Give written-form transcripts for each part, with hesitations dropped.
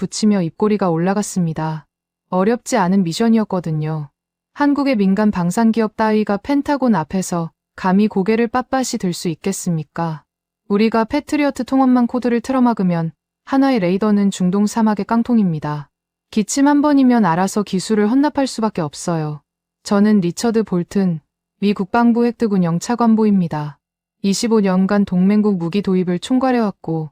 붙이며 입꼬리가 올라갔습니다. 어렵지 않은 미션이었거든요. 한국의 민간 방산기업 따위가 펜타곤 앞에서 감히 고개를 빳빳이 들 수 있겠습니까? 우리가 패트리어트 통합망 코드를 틀어막으면 하나의 레이더는 중동 사막의 깡통입니다. 기침 한 번이면 알아서 기술을 헌납할 수밖에 없어요. 저는 리처드 볼튼, 미 국방부 핵특운영 차관보입니다. 25년간 동맹국 무기 도입을 총괄해왔고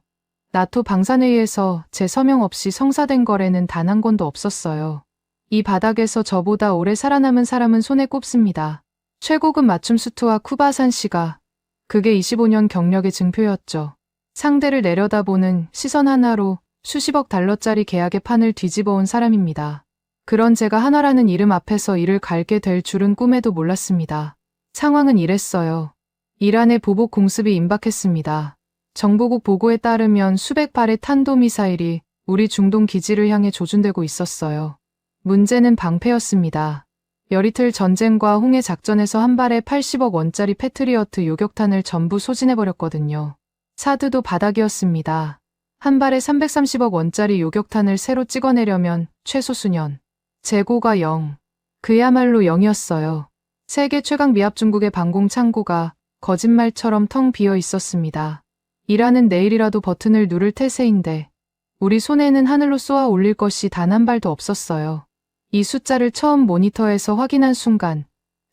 나토 방산회의에서 제 서명 없이 성사된 거래는 단 한 건도 없었어요. 이 바닥에서 저보다 오래 살아남은 사람은 손에 꼽습니다. 최고급 맞춤 수트와 쿠바산 씨가 그게 25년 경력의 증표였죠. 상대를 내려다보는 시선 하나로 수십억 달러짜리 계약의 판을 뒤집어온 사람입니다. 그런 제가 한화라는 이름 앞에서 이를 갈게 될 줄은 꿈에도 몰랐습니다. 상황은 이랬어요. 이란의 보복 공습이 임박했습니다. 정보국 보고에 따르면 수백 발의 탄도미사일이 우리 중동 기지를 향해 조준되고 있었어요. 문제는 방패였습니다. 열이틀 전쟁과 홍해 작전에서 한 발에 80억 원짜리 패트리어트 요격탄을 전부 소진해버렸거든요. 사드도 바닥이었습니다. 한 발에 330억 원짜리 요격탄을 새로 찍어내려면 최소 수년. 재고가 0. 그야말로 0이었어요. 세계 최강 미합 중국의 방공 창고가 거짓말처럼 텅 비어 있었습니다. 이란은 내일이라도 버튼을 누를 태세인데 우리 손에는 하늘로 쏘아 올릴 것이 단 한 발도 없었어요. 이 숫자를 처음 모니터에서 확인한 순간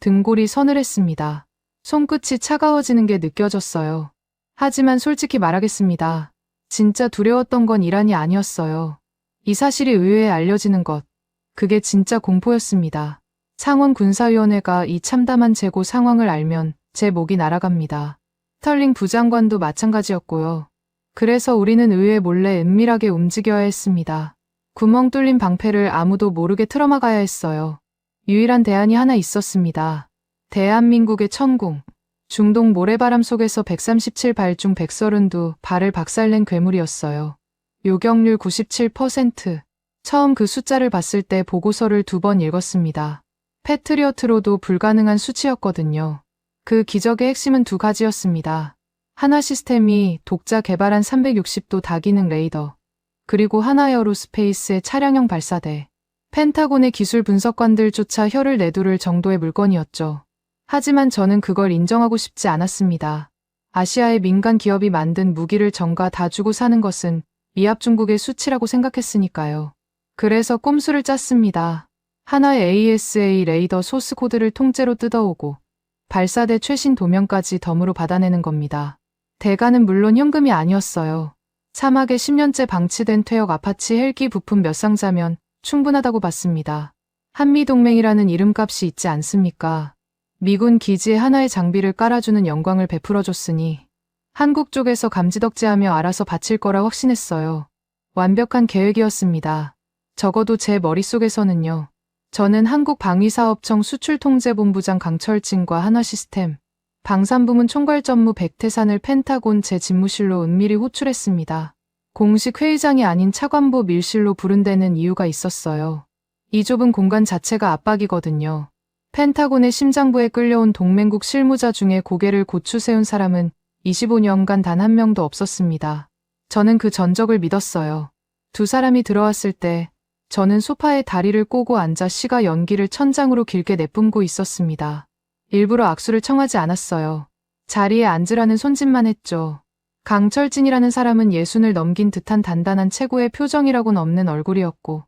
등골이 서늘했습니다. 손끝이 차가워지는 게 느껴졌어요. 하지만 솔직히 말하겠습니다. 진짜 두려웠던 건 이란이 아니었어요. 이 사실이 의회에 알려지는 것. 그게 진짜 공포였습니다. 상원군사위원회가 이 참담한 재고 상황을 알면 제 목이 날아갑니다. 스털링 부장관도 마찬가지였고요. 그래서 우리는 의회 몰래 은밀하게 움직여야 했습니다. 구멍 뚫린 방패를 아무도 모르게 틀어막아야 했어요. 유일한 대안이 하나 있었습니다. 대한민국의 천궁. 중동 모래바람 속에서 137발 중 132발을 박살낸 괴물이었어요. 요격률 97%. 처음 그 숫자를 봤을 때 보고서를 2번 읽었습니다. 패트리어트로도 불가능한 수치였거든요. 그 기적의 핵심은 2가지였습니다. 한화 시스템이 독자 개발한 360도 다기능 레이더. 그리고 한화에어로스페이스의 차량형 발사대. 펜타곤의 기술 분석관들조차 혀를 내두를 정도의 물건이었죠. 하지만 저는 그걸 인정하고 싶지 않았습니다. 아시아의 민간 기업이 만든 무기를 정가 다 주고 사는 것은 미합 중국의 수치라고 생각했으니까요. 그래서 꼼수를 짰습니다. 한화의 ASA 레이더 소스 코드를 통째로 뜯어오고 발사대 최신 도면까지 덤으로 받아내는 겁니다. 대가는 물론 현금이 아니었어요. 사막에 10년째 방치된 퇴역 아파치 헬기 부품 몇 상자면 충분하다고 봤습니다. 한미동맹이라는 이름값이 있지 않습니까? 미군 기지에 하나의 장비를 깔아주는 영광을 베풀어줬으니 한국 쪽에서 감지덕지하며 알아서 바칠 거라 확신했어요. 완벽한 계획이었습니다. 적어도 제 머릿속에서는요. 저는 한국방위사업청 수출통제본부장 강철진과 한화시스템, 방산부문 총괄전무 백태산을 펜타곤 제 집무실로 은밀히 호출했습니다. 공식 회의장이 아닌 차관보 밀실로 부른 데는 이유가 있었어요. 이 좁은 공간 자체가 압박이거든요. 펜타곤의 심장부에 끌려온 동맹국 실무자 중에 고개를 고추 세운 사람은 25년간 단 한 명도 없었습니다. 저는 그 전적을 믿었어요. 2사람이 들어왔을 때 저는 소파에 다리를 꼬고 앉아 시가 연기를 천장으로 길게 내뿜고 있었습니다. 일부러 악수를 청하지 않았어요. 자리에 앉으라는 손짓만 했죠. 강철진이라는 사람은 60을 넘긴 듯한 단단한 체구의 표정이라고는 없는 얼굴이었고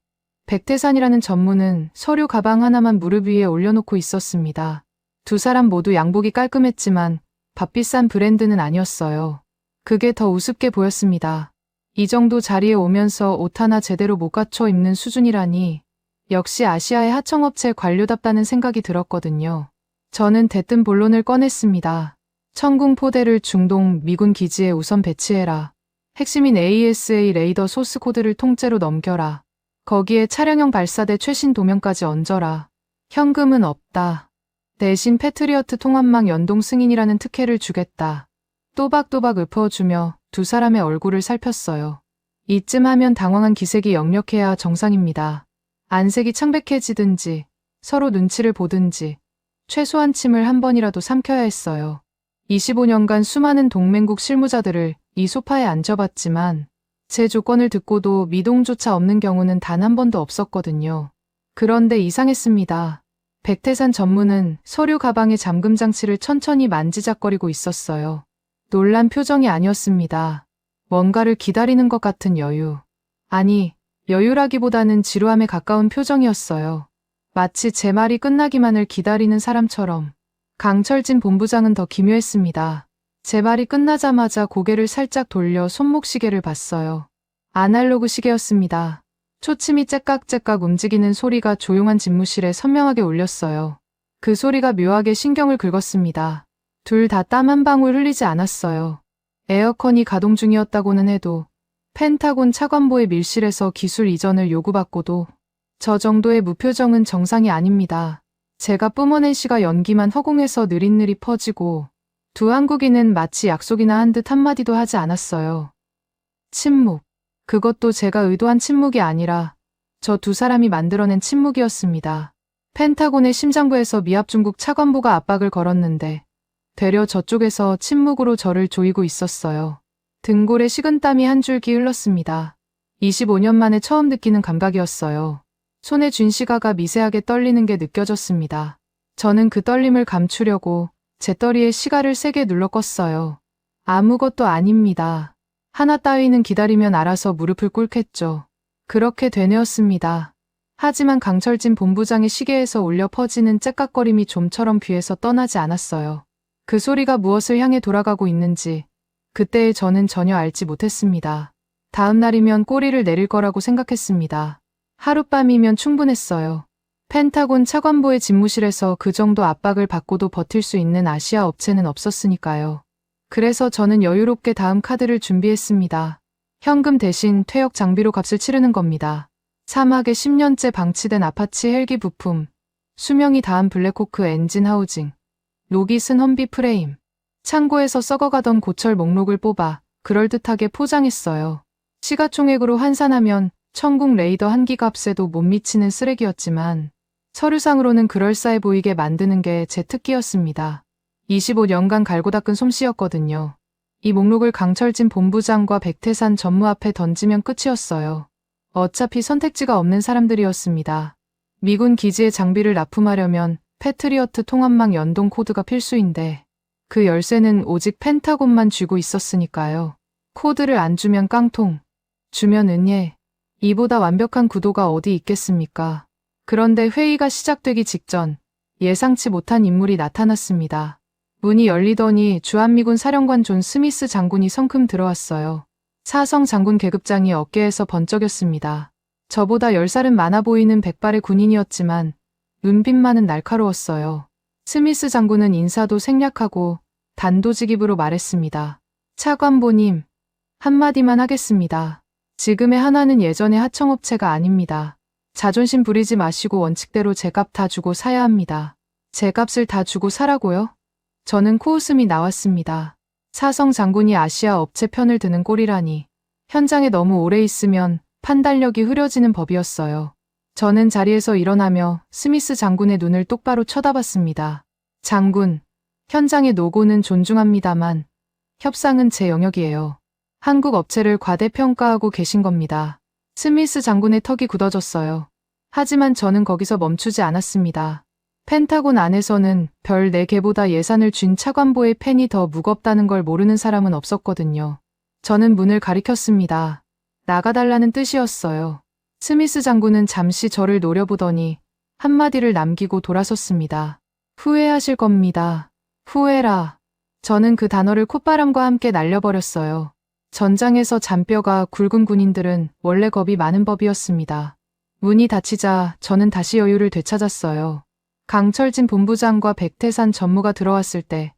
백태산이라는 전무는 서류 가방 하나만 무릎 위에 올려놓고 있었습니다. 2사람 모두 양복이 깔끔했지만 값비싼 브랜드는 아니었어요. 그게 더 우습게 보였습니다. 이 정도 자리에 오면서 옷 하나 제대로 못 갖춰 입는 수준이라니 역시 아시아의 하청업체 관료답다는 생각이 들었거든요. 저는 대뜸 본론을 꺼냈습니다. 천궁 포대를 중동 미군 기지에 우선 배치해라. 핵심인 ASA 레이더 소스 코드를 통째로 넘겨라. 거기에 차량형 발사대 최신 도면까지 얹어라. 현금은 없다. 대신 패트리어트 통합망 연동 승인이라는 특혜를 주겠다. 또박또박 읊어주며 2사람의 얼굴을 살폈어요. 이쯤 하면 당황한 기색이 역력해야 정상입니다. 안색이 창백해지든지 서로 눈치를 보든지 최소한 침을 한 번이라도 삼켜야 했어요. 25년간 수많은 동맹국 실무자들을 이 소파에 앉혀봤지만 제 조건을 듣고도 미동조차 없는 경우는 단 한 번도 없었거든요. 그런데 이상했습니다. 백태산 전무는 서류 가방에 잠금 장치를 천천히 만지작거리고 있었어요. 놀란 표정이 아니었습니다. 뭔가를 기다리는 것 같은 여유. 아니, 여유라기보다는 지루함에 가까운 표정이었어요. 마치 제 말이 끝나기만을 기다리는 사람처럼. 강철진 본부장은 더 기묘했습니다. 제 말이 끝나자마자 고개를 살짝 돌려 손목시계를 봤어요. 아날로그 시계였습니다. 초침이 째깍째깍 움직이는 소리가 조용한 집무실에 선명하게 울렸어요. 그 소리가 묘하게 신경을 긁었습니다. 둘 다 땀 한 방울 흘리지 않았어요. 에어컨이 가동 중이었다고는 해도, 펜타곤 차관보의 밀실에서 기술 이전을 요구받고도 저 정도의 무표정은 정상이 아닙니다. 제가 뿜어낸 시가 연기만 허공에서 느릿느릿 퍼지고 두 한국인은 마치 약속이나 한 듯 한마디도 하지 않았어요. 침묵. 그것도 제가 의도한 침묵이 아니라 저 두 사람이 만들어낸 침묵이었습니다. 펜타곤의 심장부에서 미합 중국 차관보가 압박을 걸었는데 되려 저쪽에서 침묵으로 저를 조이고 있었어요. 등골에 식은땀이 한 줄기 흘렀습니다. 25년 만에 처음 느끼는 감각이었어요. 손에 쥔 시가가 미세하게 떨리는 게 느껴졌습니다. 저는 그 떨림을 감추려고 제 떠리에 시가를 세게 눌러 껐어요. 아무것도 아닙니다. 하나 따위는 기다리면 알아서 무릎을 꿇겠죠. 그렇게 되뇌었습니다. 하지만 강철진 본부장의 시계에서 울려 퍼지는 째깍거림이 좀처럼 귀에서 떠나지 않았어요. 그 소리가 무엇을 향해 돌아가고 있는지 그때의 저는 전혀 알지 못했습니다. 다음 날이면 꼬리를 내릴 거라고 생각했습니다. 하룻밤이면 충분했어요. 펜타곤 차관보의 집무실에서 그 정도 압박을 받고도 버틸 수 있는 아시아 업체는 없었으니까요. 그래서 저는 여유롭게 다음 카드를 준비했습니다. 현금 대신 퇴역 장비로 값을 치르는 겁니다. 사막에 10년째 방치된 아파치 헬기 부품, 수명이 다한 블랙호크 엔진 하우징, 녹이 쓴 험비 프레임, 창고에서 썩어가던 고철 목록을 뽑아 그럴듯하게 포장했어요. 시가총액으로 환산하면 천국 레이더 한 기 값에도 못 미치는 쓰레기였지만 서류상으로는 그럴싸해 보이게 만드는 게 제 특기였습니다. 25년간 갈고 닦은 솜씨였거든요. 이 목록을 강철진 본부장과 백태산 전무 앞에 던지면 끝이었어요. 어차피 선택지가 없는 사람들이었습니다. 미군 기지에 장비를 납품하려면 패트리어트 통합망 연동 코드가 필수인데 그 열쇠는 오직 펜타곤만 쥐고 있었으니까요. 코드를 안 주면 깡통, 주면 은예. 이보다 완벽한 구도가 어디 있겠습니까? 그런데 회의가 시작되기 직전 예상치 못한 인물이 나타났습니다. 문이 열리더니 주한미군 사령관 존 스미스 장군이 성큼 들어왔어요. 사성 장군 계급장이 어깨에서 번쩍였습니다. 저보다 10살은 많아 보이는 백발의 군인이었지만 눈빛만은 날카로웠어요. 스미스 장군은 인사도 생략하고 단도직입으로 말했습니다. 차관보님, 한마디만 하겠습니다. 지금의 하나는 예전의 하청업체가 아닙니다. 자존심 부리지 마시고 원칙대로 제 값 다 주고 사야 합니다. 제 값을 다 주고 사라고요? 저는 코웃음이 나왔습니다. 사성 장군이 아시아 업체 편을 드는 꼴이라니. 현장에 너무 오래 있으면 판단력이 흐려지는 법이었어요. 저는 자리에서 일어나며 스미스 장군의 눈을 똑바로 쳐다봤습니다. 장군, 현장의 노고는 존중합니다만 협상은 제 영역이에요. 한국 업체를 과대평가하고 계신 겁니다. 스미스 장군의 턱이 굳어졌어요. 하지만 저는 거기서 멈추지 않았습니다. 펜타곤 안에서는 별 4개보다 예산을 쥔 차관보의 펜이 더 무겁다는 걸 모르는 사람은 없었거든요. 저는 문을 가리켰습니다. 나가달라는 뜻이었어요. 스미스 장군은 잠시 저를 노려보더니 한마디를 남기고 돌아섰습니다. 후회하실 겁니다. 후회라. 저는 그 단어를 콧바람과 함께 날려버렸어요. 전장에서 잔뼈가 굵은 군인들은 원래 겁이 많은 법이었습니다. 문이 닫히자 저는 다시 여유를 되찾았어요. 강철진 본부장과 백태산 전무가 들어왔을 때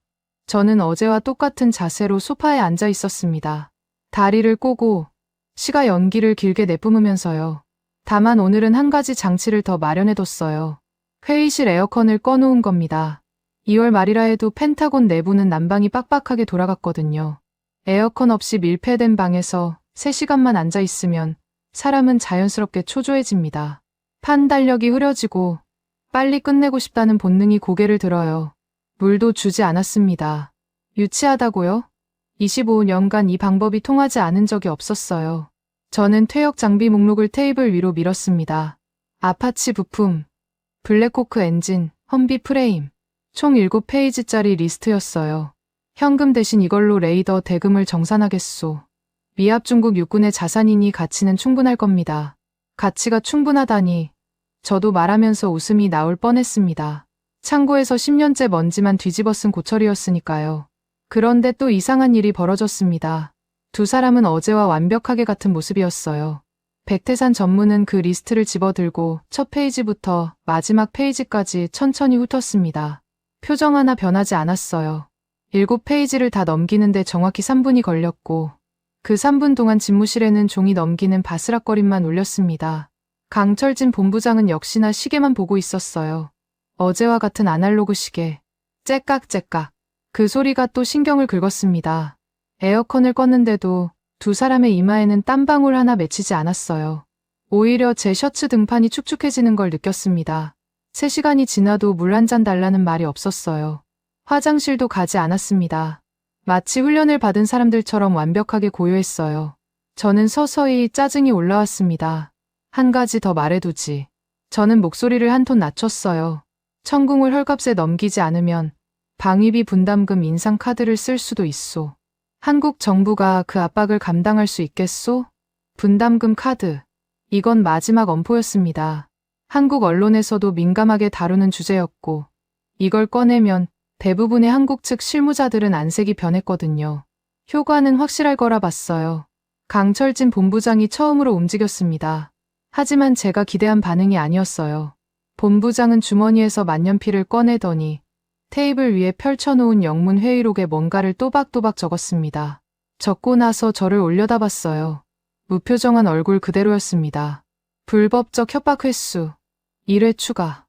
저는 어제와 똑같은 자세로 소파에 앉아 있었습니다. 다리를 꼬고 시가 연기를 길게 내뿜으면서요. 다만 오늘은 한 가지 장치를 더 마련해뒀어요. 회의실 에어컨을 꺼놓은 겁니다. 2월 말이라 해도 펜타곤 내부는 난방이 빡빡하게 돌아갔거든요. 에어컨 없이 밀폐된 방에서 3시간만 앉아 있으면 사람은 자연스럽게 초조해집니다. 판단력이 흐려지고 빨리 끝내고 싶다는 본능이 고개를 들어요. 물도 주지 않았습니다. 유치하다고요? 25년간 이 방법이 통하지 않은 적이 없었어요. 저는 퇴역 장비 목록을 테이블 위로 밀었습니다. 아파치 부품, 블랙호크 엔진, 험비 프레임. 총 7페이지짜리 리스트였어요. 현금 대신 이걸로 레이더 대금을 정산하겠소. 미합 중국 육군의 자산이니 가치는 충분할 겁니다. 가치가 충분하다니. 저도 말하면서 웃음이 나올 뻔했습니다. 창고에서 10년째 먼지만 뒤집어 쓴 고철이었으니까요. 그런데 또 이상한 일이 벌어졌습니다. 두 사람은 어제와 완벽하게 같은 모습이었어요. 백태산 전무는 그 리스트를 집어들고 첫 페이지부터 마지막 페이지까지 천천히 훑었습니다. 표정 하나 변하지 않았어요. 7페이지를 다 넘기는데 정확히 3분이 걸렸고 그 3분 동안 집무실에는 종이 넘기는 바스락거림만 울렸습니다. 강철진 본부장은 역시나 시계만 보고 있었어요. 어제와 같은 아날로그 시계. 째깍째깍. 그 소리가 또 신경을 긁었습니다. 에어컨을 껐는데도 두 사람의 이마에는 땀방울 하나 맺히지 않았어요. 오히려 제 셔츠 등판이 축축해지는 걸 느꼈습니다. 3시간이 지나도 물 한 잔 달라는 말이 없었어요. 화장실도 가지 않았습니다. 마치 훈련을 받은 사람들처럼 완벽하게 고요했어요. 저는 서서히 짜증이 올라왔습니다. 한 가지 더 말해두지. 저는 목소리를 한 톤 낮췄어요. 천궁을 헐값에 넘기지 않으면 방위비 분담금 인상카드를 쓸 수도 있소. 한국 정부가 그 압박을 감당할 수 있겠소? 분담금 카드. 이건 마지막 엄포였습니다. 한국 언론에서도 민감하게 다루는 주제였고 이걸 꺼내면 대부분의 한국 측 실무자들은 안색이 변했거든요. 효과는 확실할 거라 봤어요. 강철진 본부장이 처음으로 움직였습니다. 하지만 제가 기대한 반응이 아니었어요. 본부장은 주머니에서 만년필을 꺼내더니 테이블 위에 펼쳐놓은 영문 회의록에 뭔가를 또박또박 적었습니다. 적고 나서 저를 올려다봤어요. 무표정한 얼굴 그대로였습니다. 불법적 협박 횟수 1회 추가.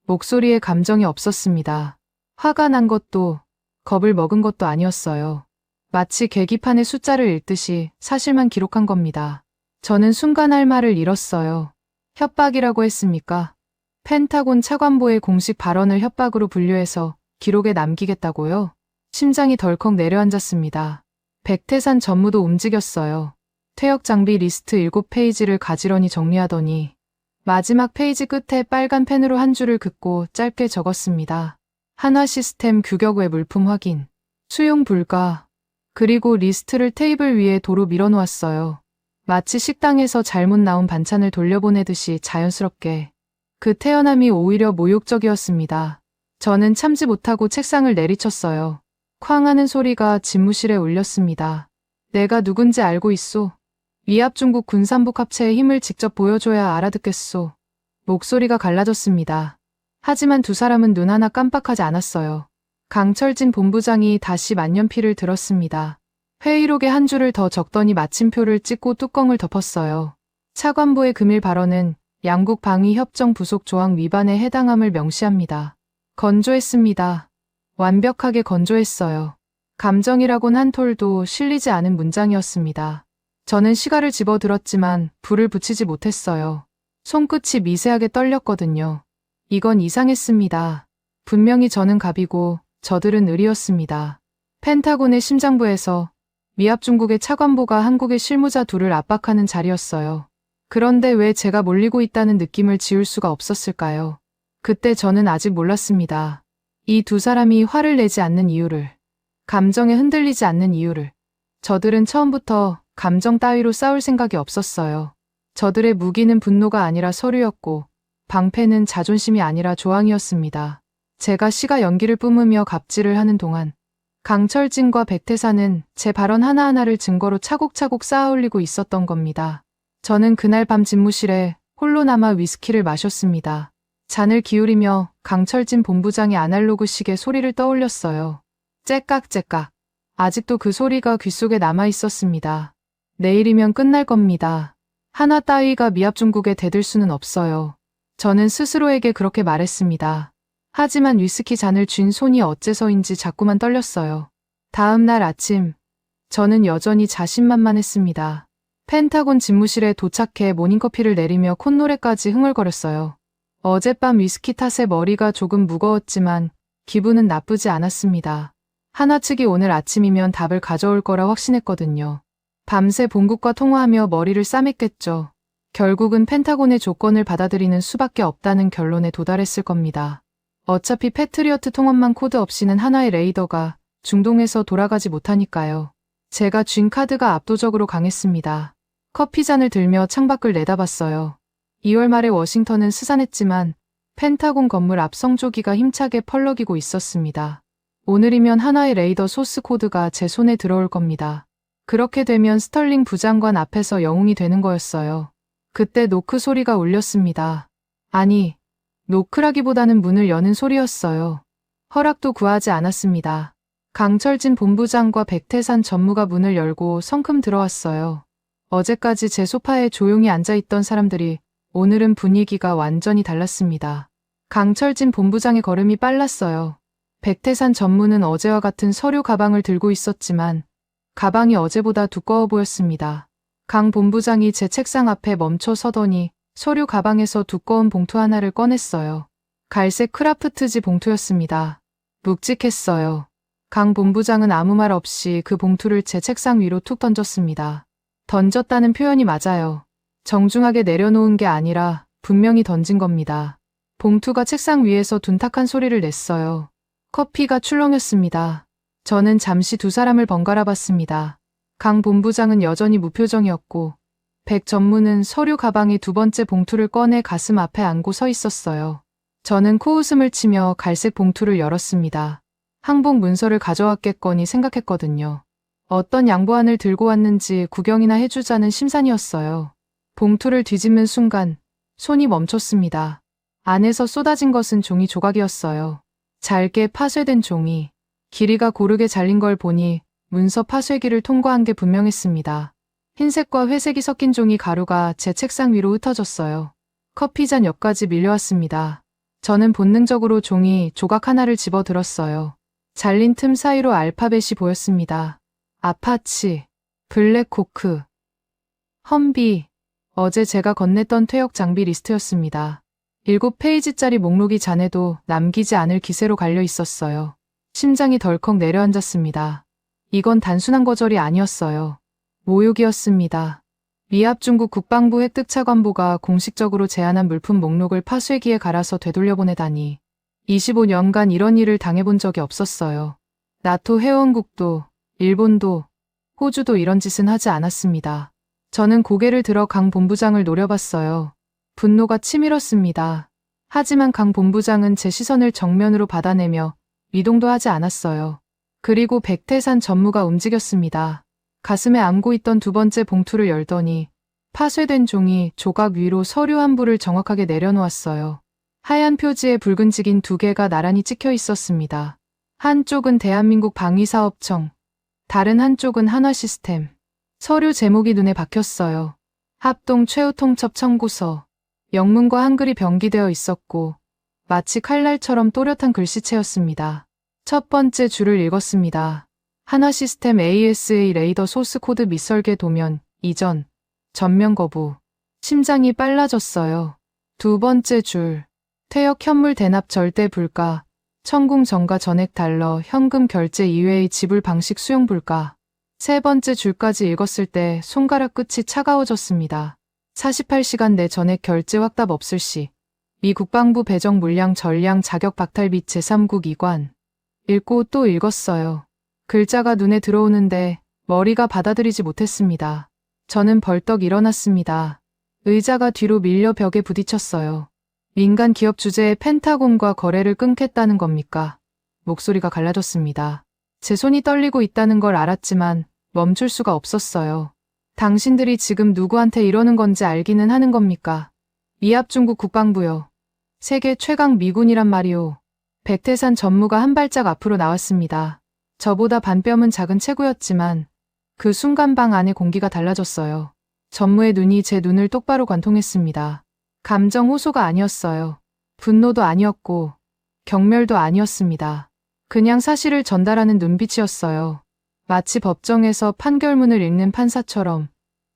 목소리에 감정이 없었습니다. 화가 난 것도 겁을 먹은 것도 아니었어요. 마치 계기판의 숫자를 읽듯이 사실만 기록한 겁니다. 저는 순간 할 말을 잃었어요. 협박이라고 했습니까? 펜타곤 차관보의 공식 발언을 협박으로 분류해서 기록에 남기겠다고요? 심장이 덜컥 내려앉았습니다. 백태산 전무도 움직였어요. 퇴역 장비 리스트 7페이지를 가지런히 정리하더니 마지막 페이지 끝에 빨간 펜으로 한 줄을 긋고 짧게 적었습니다. 한화 시스템 규격 외 물품 확인. 수용 불가. 그리고 리스트를 테이블 위에 도로 밀어놓았어요. 마치 식당에서 잘못 나온 반찬을 돌려보내듯이 자연스럽게. 그 태연함이 오히려 모욕적이었습니다. 저는 참지 못하고 책상을 내리쳤어요. 쾅 하는 소리가 집무실에 울렸습니다. 내가 누군지 알고 있소. 위압 중국 군산복 합체의 힘을 직접 보여줘야 알아듣겠소. 목소리가 갈라졌습니다. 하지만 두 사람은 눈 하나 깜빡하지 않았어요. 강철진 본부장이 다시 만년필을 들었습니다. 회의록에 한 줄을 더 적더니 마침표를 찍고 뚜껑을 덮었어요. 차관보의 금일 발언은 양국 방위협정 부속 조항 위반에 해당함을 명시합니다. 건조했습니다. 완벽하게 건조했어요. 감정이라곤 한 톨도 실리지 않은 문장이었습니다. 저는 시가를 집어들었지만 불을 붙이지 못했어요. 손끝이 미세하게 떨렸거든요. 이건 이상했습니다. 분명히 저는 갑이고 저들은 을이었습니다. 펜타곤의 심장부에서 미합 중국의 차관보가 한국의 실무자 둘을 압박하는 자리였어요. 그런데 왜 제가 몰리고 있다는 느낌을 지울 수가 없었을까요? 그때 저는 아직 몰랐습니다. 이 두 사람이 화를 내지 않는 이유를, 감정에 흔들리지 않는 이유를. 저들은 처음부터 감정 따위로 싸울 생각이 없었어요. 저들의 무기는 분노가 아니라 서류였고 방패는 자존심이 아니라 조항이었습니다. 제가 시가 연기를 뿜으며 갑질을 하는 동안 강철진과 백태사는 제 발언 하나하나를 증거로 차곡차곡 쌓아올리고 있었던 겁니다. 저는 그날 밤 집무실에 홀로 남아 위스키를 마셨습니다. 잔을 기울이며 강철진 본부장의 아날로그 시계 소리를 떠올렸어요. 째깍째깍. 아직도 그 소리가 귓속에 남아 있었습니다. 내일이면 끝날 겁니다. 하나 따위가 미합 중국에 대들 수는 없어요. 저는 스스로에게 그렇게 말했습니다. 하지만 위스키 잔을 쥔 손이 어째서인지 자꾸만 떨렸어요. 다음 날 아침, 저는 여전히 자신만만했습니다. 펜타곤 집무실에 도착해 모닝커피를 내리며 콧노래까지 흥얼거렸어요. 어젯밤 위스키 탓에 머리가 조금 무거웠지만 기분은 나쁘지 않았습니다. 하나 측이 오늘 아침이면 답을 가져올 거라 확신했거든요. 밤새 본국과 통화하며 머리를 싸맸겠죠. 결국은 펜타곤의 조건을 받아들이는 수밖에 없다는 결론에 도달했을 겁니다. 어차피 패트리어트 통합만 코드 없이는 하나의 레이더가 중동에서 돌아가지 못하니까요. 제가 쥔 카드가 압도적으로 강했습니다. 커피잔을 들며 창밖을 내다봤어요. 2월 말에 워싱턴은 스산했지만 펜타곤 건물 앞 성조기가 힘차게 펄럭이고 있었습니다. 오늘이면 하나의 레이더 소스 코드가 제 손에 들어올 겁니다. 그렇게 되면 스털링 부장관 앞에서 영웅이 되는 거였어요. 그때 노크 소리가 울렸습니다. 아니, 노크라기보다는 문을 여는 소리였어요. 허락도 구하지 않았습니다. 강철진 본부장과 백태산 전무가 문을 열고 성큼 들어왔어요. 어제까지 제 소파에 조용히 앉아있던 사람들이 오늘은 분위기가 완전히 달랐습니다. 강철진 본부장의 걸음이 빨랐어요. 백태산 전무는 어제와 같은 서류 가방을 들고 있었지만 가방이 어제보다 두꺼워 보였습니다. 강 본부장이 제 책상 앞에 멈춰 서더니 서류 가방에서 두꺼운 봉투 하나를 꺼냈어요. 갈색 크라프트지 봉투였습니다. 묵직했어요. 강 본부장은 아무 말 없이 그 봉투를 제 책상 위로 툭 던졌습니다. 던졌다는 표현이 맞아요. 정중하게 내려놓은 게 아니라 분명히 던진 겁니다. 봉투가 책상 위에서 둔탁한 소리를 냈어요. 커피가 출렁였습니다. 저는 잠시 두 사람을 번갈아 봤습니다. 강 본부장은 여전히 무표정이었고 백 전무는 서류 가방의 두 번째 봉투를 꺼내 가슴 앞에 안고 서 있었어요. 저는 코웃음을 치며 갈색 봉투를 열었습니다. 항복 문서를 가져왔겠거니 생각했거든요. 어떤 양보안을 들고 왔는지 구경이나 해주자는 심산이었어요. 봉투를 뒤집는 순간 손이 멈췄습니다. 안에서 쏟아진 것은 종이 조각이었어요. 잘게 파쇄된 종이. 길이가 고르게 잘린 걸 보니 문서 파쇄기를 통과한 게 분명했습니다. 흰색과 회색이 섞인 종이 가루가 제 책상 위로 흩어졌어요. 커피잔 옆까지 밀려왔습니다. 저는 본능적으로 종이 조각 하나를 집어들었어요. 잘린 틈 사이로 알파벳이 보였습니다. 아파치, 블랙호크, 험비. 어제 제가 건넸던 퇴역 장비 리스트였습니다. 7페이지짜리 목록이 잔에도 남기지 않을 기세로 갈려 있었어요. 심장이 덜컥 내려앉았습니다. 이건 단순한 거절이 아니었어요. 모욕이었습니다. 미합 중국 국방부 획득차관보가 공식적으로 제안한 물품 목록을 파쇄기에 갈아서 되돌려보내다니. 25년간 이런 일을 당해본 적이 없었어요. 나토 회원국도, 일본도, 호주도 이런 짓은 하지 않았습니다. 저는 고개를 들어 강 본부장을 노려봤어요. 분노가 치밀었습니다. 하지만 강 본부장은 제 시선을 정면으로 받아내며 미동도 하지 않았어요. 그리고 백태산 전무가 움직였습니다. 가슴에 안고 있던 두 번째 봉투를 열더니 파쇄된 종이 조각 위로 서류 한 부를 정확하게 내려놓았어요. 하얀 표지에 붉은 직인 두 개가 나란히 찍혀 있었습니다. 한쪽은 대한민국 방위사업청, 다른 한쪽은 한화시스템. 서류 제목이 눈에 박혔어요. 합동 최후 통첩 청구서. 영문과 한글이 병기되어 있었고 마치 칼날처럼 또렷한 글씨체였습니다. 첫 번째 줄을 읽었습니다. 한화시스템 ASA 레이더 소스 코드 밑설계 도면, 이전, 전면 거부. 심장이 빨라졌어요. 두 번째 줄. 퇴역 현물 대납 절대 불가. 천궁 정가 전액 달러 현금 결제 이외의 지불 방식 수용 불가. 세 번째 줄까지 읽었을 때 손가락 끝이 차가워졌습니다. 48시간 내 전액 결제 확답 없을 시. 미 국방부 배정 물량 전량 자격 박탈 및 제3국 이관. 읽고 또 읽었어요. 글자가 눈에 들어오는데 머리가 받아들이지 못했습니다. 저는 벌떡 일어났습니다. 의자가 뒤로 밀려 벽에 부딪혔어요. 민간 기업 주재의 펜타곤과 거래를 끊겠다는 겁니까? 목소리가 갈라졌습니다. 제 손이 떨리고 있다는 걸 알았지만 멈출 수가 없었어요. 당신들이 지금 누구한테 이러는 건지 알기는 하는 겁니까? 미합 중국 국방부요. 세계 최강 미군이란 말이오. 백태산 전무가 한 발짝 앞으로 나왔습니다. 저보다 반뼘은 작은 체구였지만 그 순간 방 안의 공기가 달라졌어요. 전무의 눈이 제 눈을 똑바로 관통했습니다. 감정 호소가 아니었어요. 분노도 아니었고 경멸도 아니었습니다. 그냥 사실을 전달하는 눈빛이었어요. 마치 법정에서 판결문을 읽는 판사처럼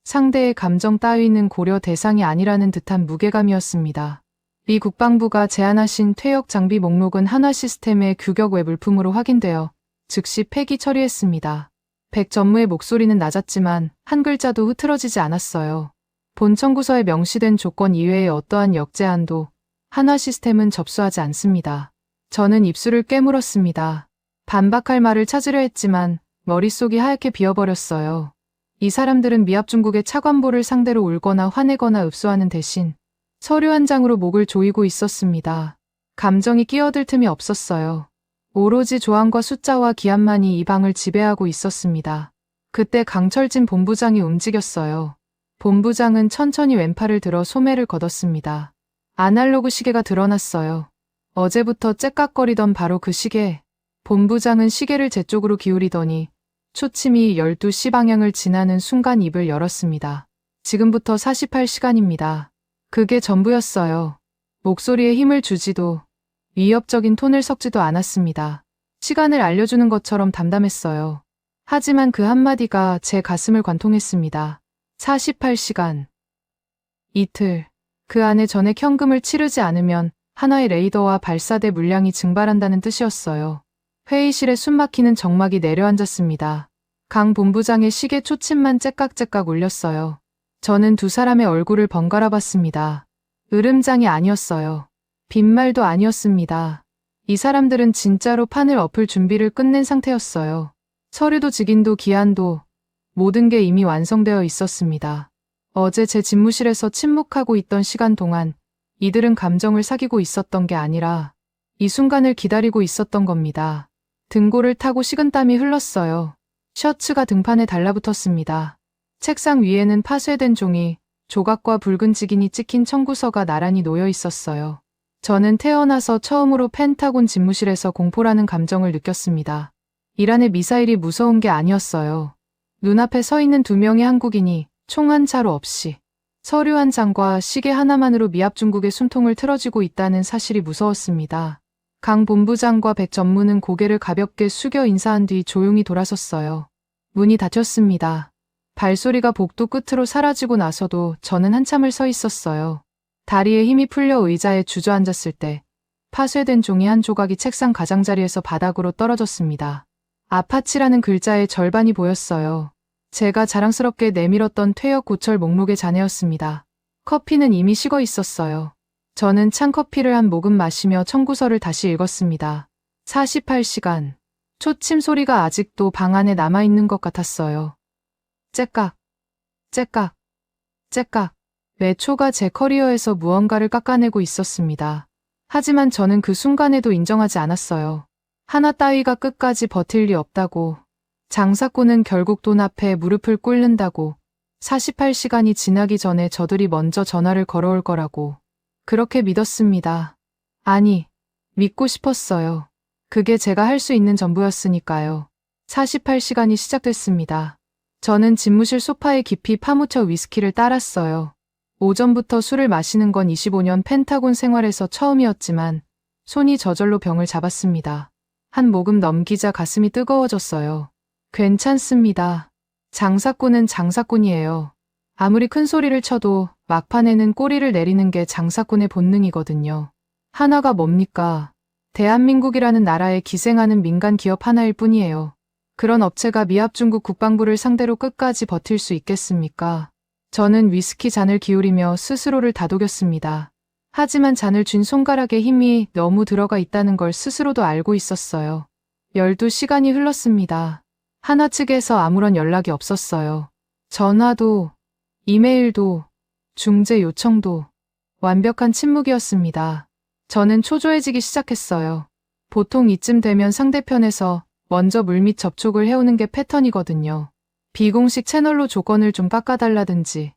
상대의 감정 따위는 고려 대상이 아니라는 듯한 무게감이었습니다. 미 국방부가 제안하신 퇴역 장비 목록은 한화 시스템의 규격 외 물품으로 확인되어 즉시 폐기 처리했습니다. 백 전무의 목소리는 낮았지만 한 글자도 흐트러지지 않았어요. 본 청구서에 명시된 조건 이외의 어떠한 역제한도 한화 시스템은 접수하지 않습니다. 저는 입술을 깨물었습니다. 반박할 말을 찾으려 했지만 머릿속이 하얗게 비어버렸어요. 이 사람들은 미합중국의 차관보를 상대로 울거나 화내거나 읍소하는 대신 서류 한 장으로 목을 조이고 있었습니다. 감정이 끼어들 틈이 없었어요. 오로지 조항과 숫자와 기한만이 이 방을 지배하고 있었습니다. 그때 강철진 본부장이 움직였어요. 본부장은 천천히 왼팔을 들어 소매를 걷었습니다. 아날로그 시계가 드러났어요. 어제부터 째깍거리던 바로 그 시계. 본부장은 시계를 제 쪽으로 기울이더니 초침이 12시 방향을 지나는 순간 입을 열었습니다. 지금부터 48시간입니다. 그게 전부였어요. 목소리에 힘을 주지도 위협적인 톤을 섞지도 않았습니다. 시간을 알려주는 것처럼 담담했어요. 하지만 그 한마디가 제 가슴을 관통했습니다. 48시간. 이틀. 그 안에 전액 현금을 치르지 않으면 한화의 레이더와 발사대 물량이 증발한다는 뜻이었어요. 회의실에 숨막히는 정막이 내려앉았습니다. 강 본부장의 시계 초침만 째깍째깍 울렸어요. 저는 두 사람의 얼굴을 번갈아 봤습니다. 으름장이 아니었어요. 빈말도 아니었습니다. 이 사람들은 진짜로 판을 엎을 준비를 끝낸 상태였어요. 서류도 직인도 기한도 모든 게 이미 완성되어 있었습니다. 어제 제 집무실에서 침묵하고 있던 시간 동안 이들은 감정을 사귀고 있었던 게 아니라 이 순간을 기다리고 있었던 겁니다. 등골을 타고 식은땀이 흘렀어요. 셔츠가 등판에 달라붙었습니다. 책상 위에는 파쇄된 종이, 조각과 붉은 직인이 찍힌 청구서가 나란히 놓여 있었어요. 저는 태어나서 처음으로 펜타곤 집무실에서 공포라는 감정을 느꼈습니다. 이란의 미사일이 무서운 게 아니었어요. 눈앞에 서 있는 두 명의 한국인이 총 한 차로 없이 서류 한 장과 시계 하나만으로 미합중국의 숨통을 틀어쥐고 있다는 사실이 무서웠습니다. 강 본부장과 백 전무는 고개를 가볍게 숙여 인사한 뒤 조용히 돌아섰어요. 문이 닫혔습니다. 발소리가 복도 끝으로 사라지고 나서도 저는 한참을 서 있었어요. 다리에 힘이 풀려 의자에 주저앉았을 때 파쇄된 종이 한 조각이 책상 가장자리에서 바닥으로 떨어졌습니다. 아파치라는 글자의 절반이 보였어요. 제가 자랑스럽게 내밀었던 퇴역 고철 목록의 잔해였습니다. 커피는 이미 식어 있었어요. 저는 찬 커피를 한 모금 마시며 청구서를 다시 읽었습니다. 48시간. 초침 소리가 아직도 방 안에 남아있는 것 같았어요. 째깍, 째깍, 째깍. 매 초가 제 커리어에서 무언가를 깎아내고 있었습니다. 하지만 저는 그 순간에도 인정하지 않았어요. 하나 따위가 끝까지 버틸 리 없다고. 장사꾼은 결국 돈 앞에 무릎을 꿇는다고. 48시간이 지나기 전에 저들이 먼저 전화를 걸어올 거라고. 그렇게 믿었습니다. 아니, 믿고 싶었어요. 그게 제가 할 수 있는 전부였으니까요. 48시간이 시작됐습니다. 저는 집무실 소파에 깊이 파묻혀 위스키를 따랐어요. 오전부터 술을 마시는 건 25년 펜타곤 생활에서 처음이었지만 손이 저절로 병을 잡았습니다. 한 모금 넘기자 가슴이 뜨거워졌어요. 괜찮습니다. 장사꾼은 장사꾼이에요. 아무리 큰 소리를 쳐도 막판에는 꼬리를 내리는 게 장사꾼의 본능이거든요. 하나가 뭡니까? 대한민국이라는 나라에 기생하는 민간 기업 하나일 뿐이에요. 그런 업체가 미합중국 국방부를 상대로 끝까지 버틸 수 있겠습니까? 저는 위스키 잔을 기울이며 스스로를 다독였습니다. 하지만 잔을 쥔 손가락에 힘이 너무 들어가 있다는 걸 스스로도 알고 있었어요. 12시간이 흘렀습니다. 하나 측에서 아무런 연락이 없었어요. 전화도, 이메일도, 중재 요청도 완벽한 침묵이었습니다. 저는 초조해지기 시작했어요. 보통 이쯤 되면 상대편에서 먼저 물밑 접촉을 해오는 게 패턴이거든요. 비공식 채널로 조건을 좀 깎아달라든지,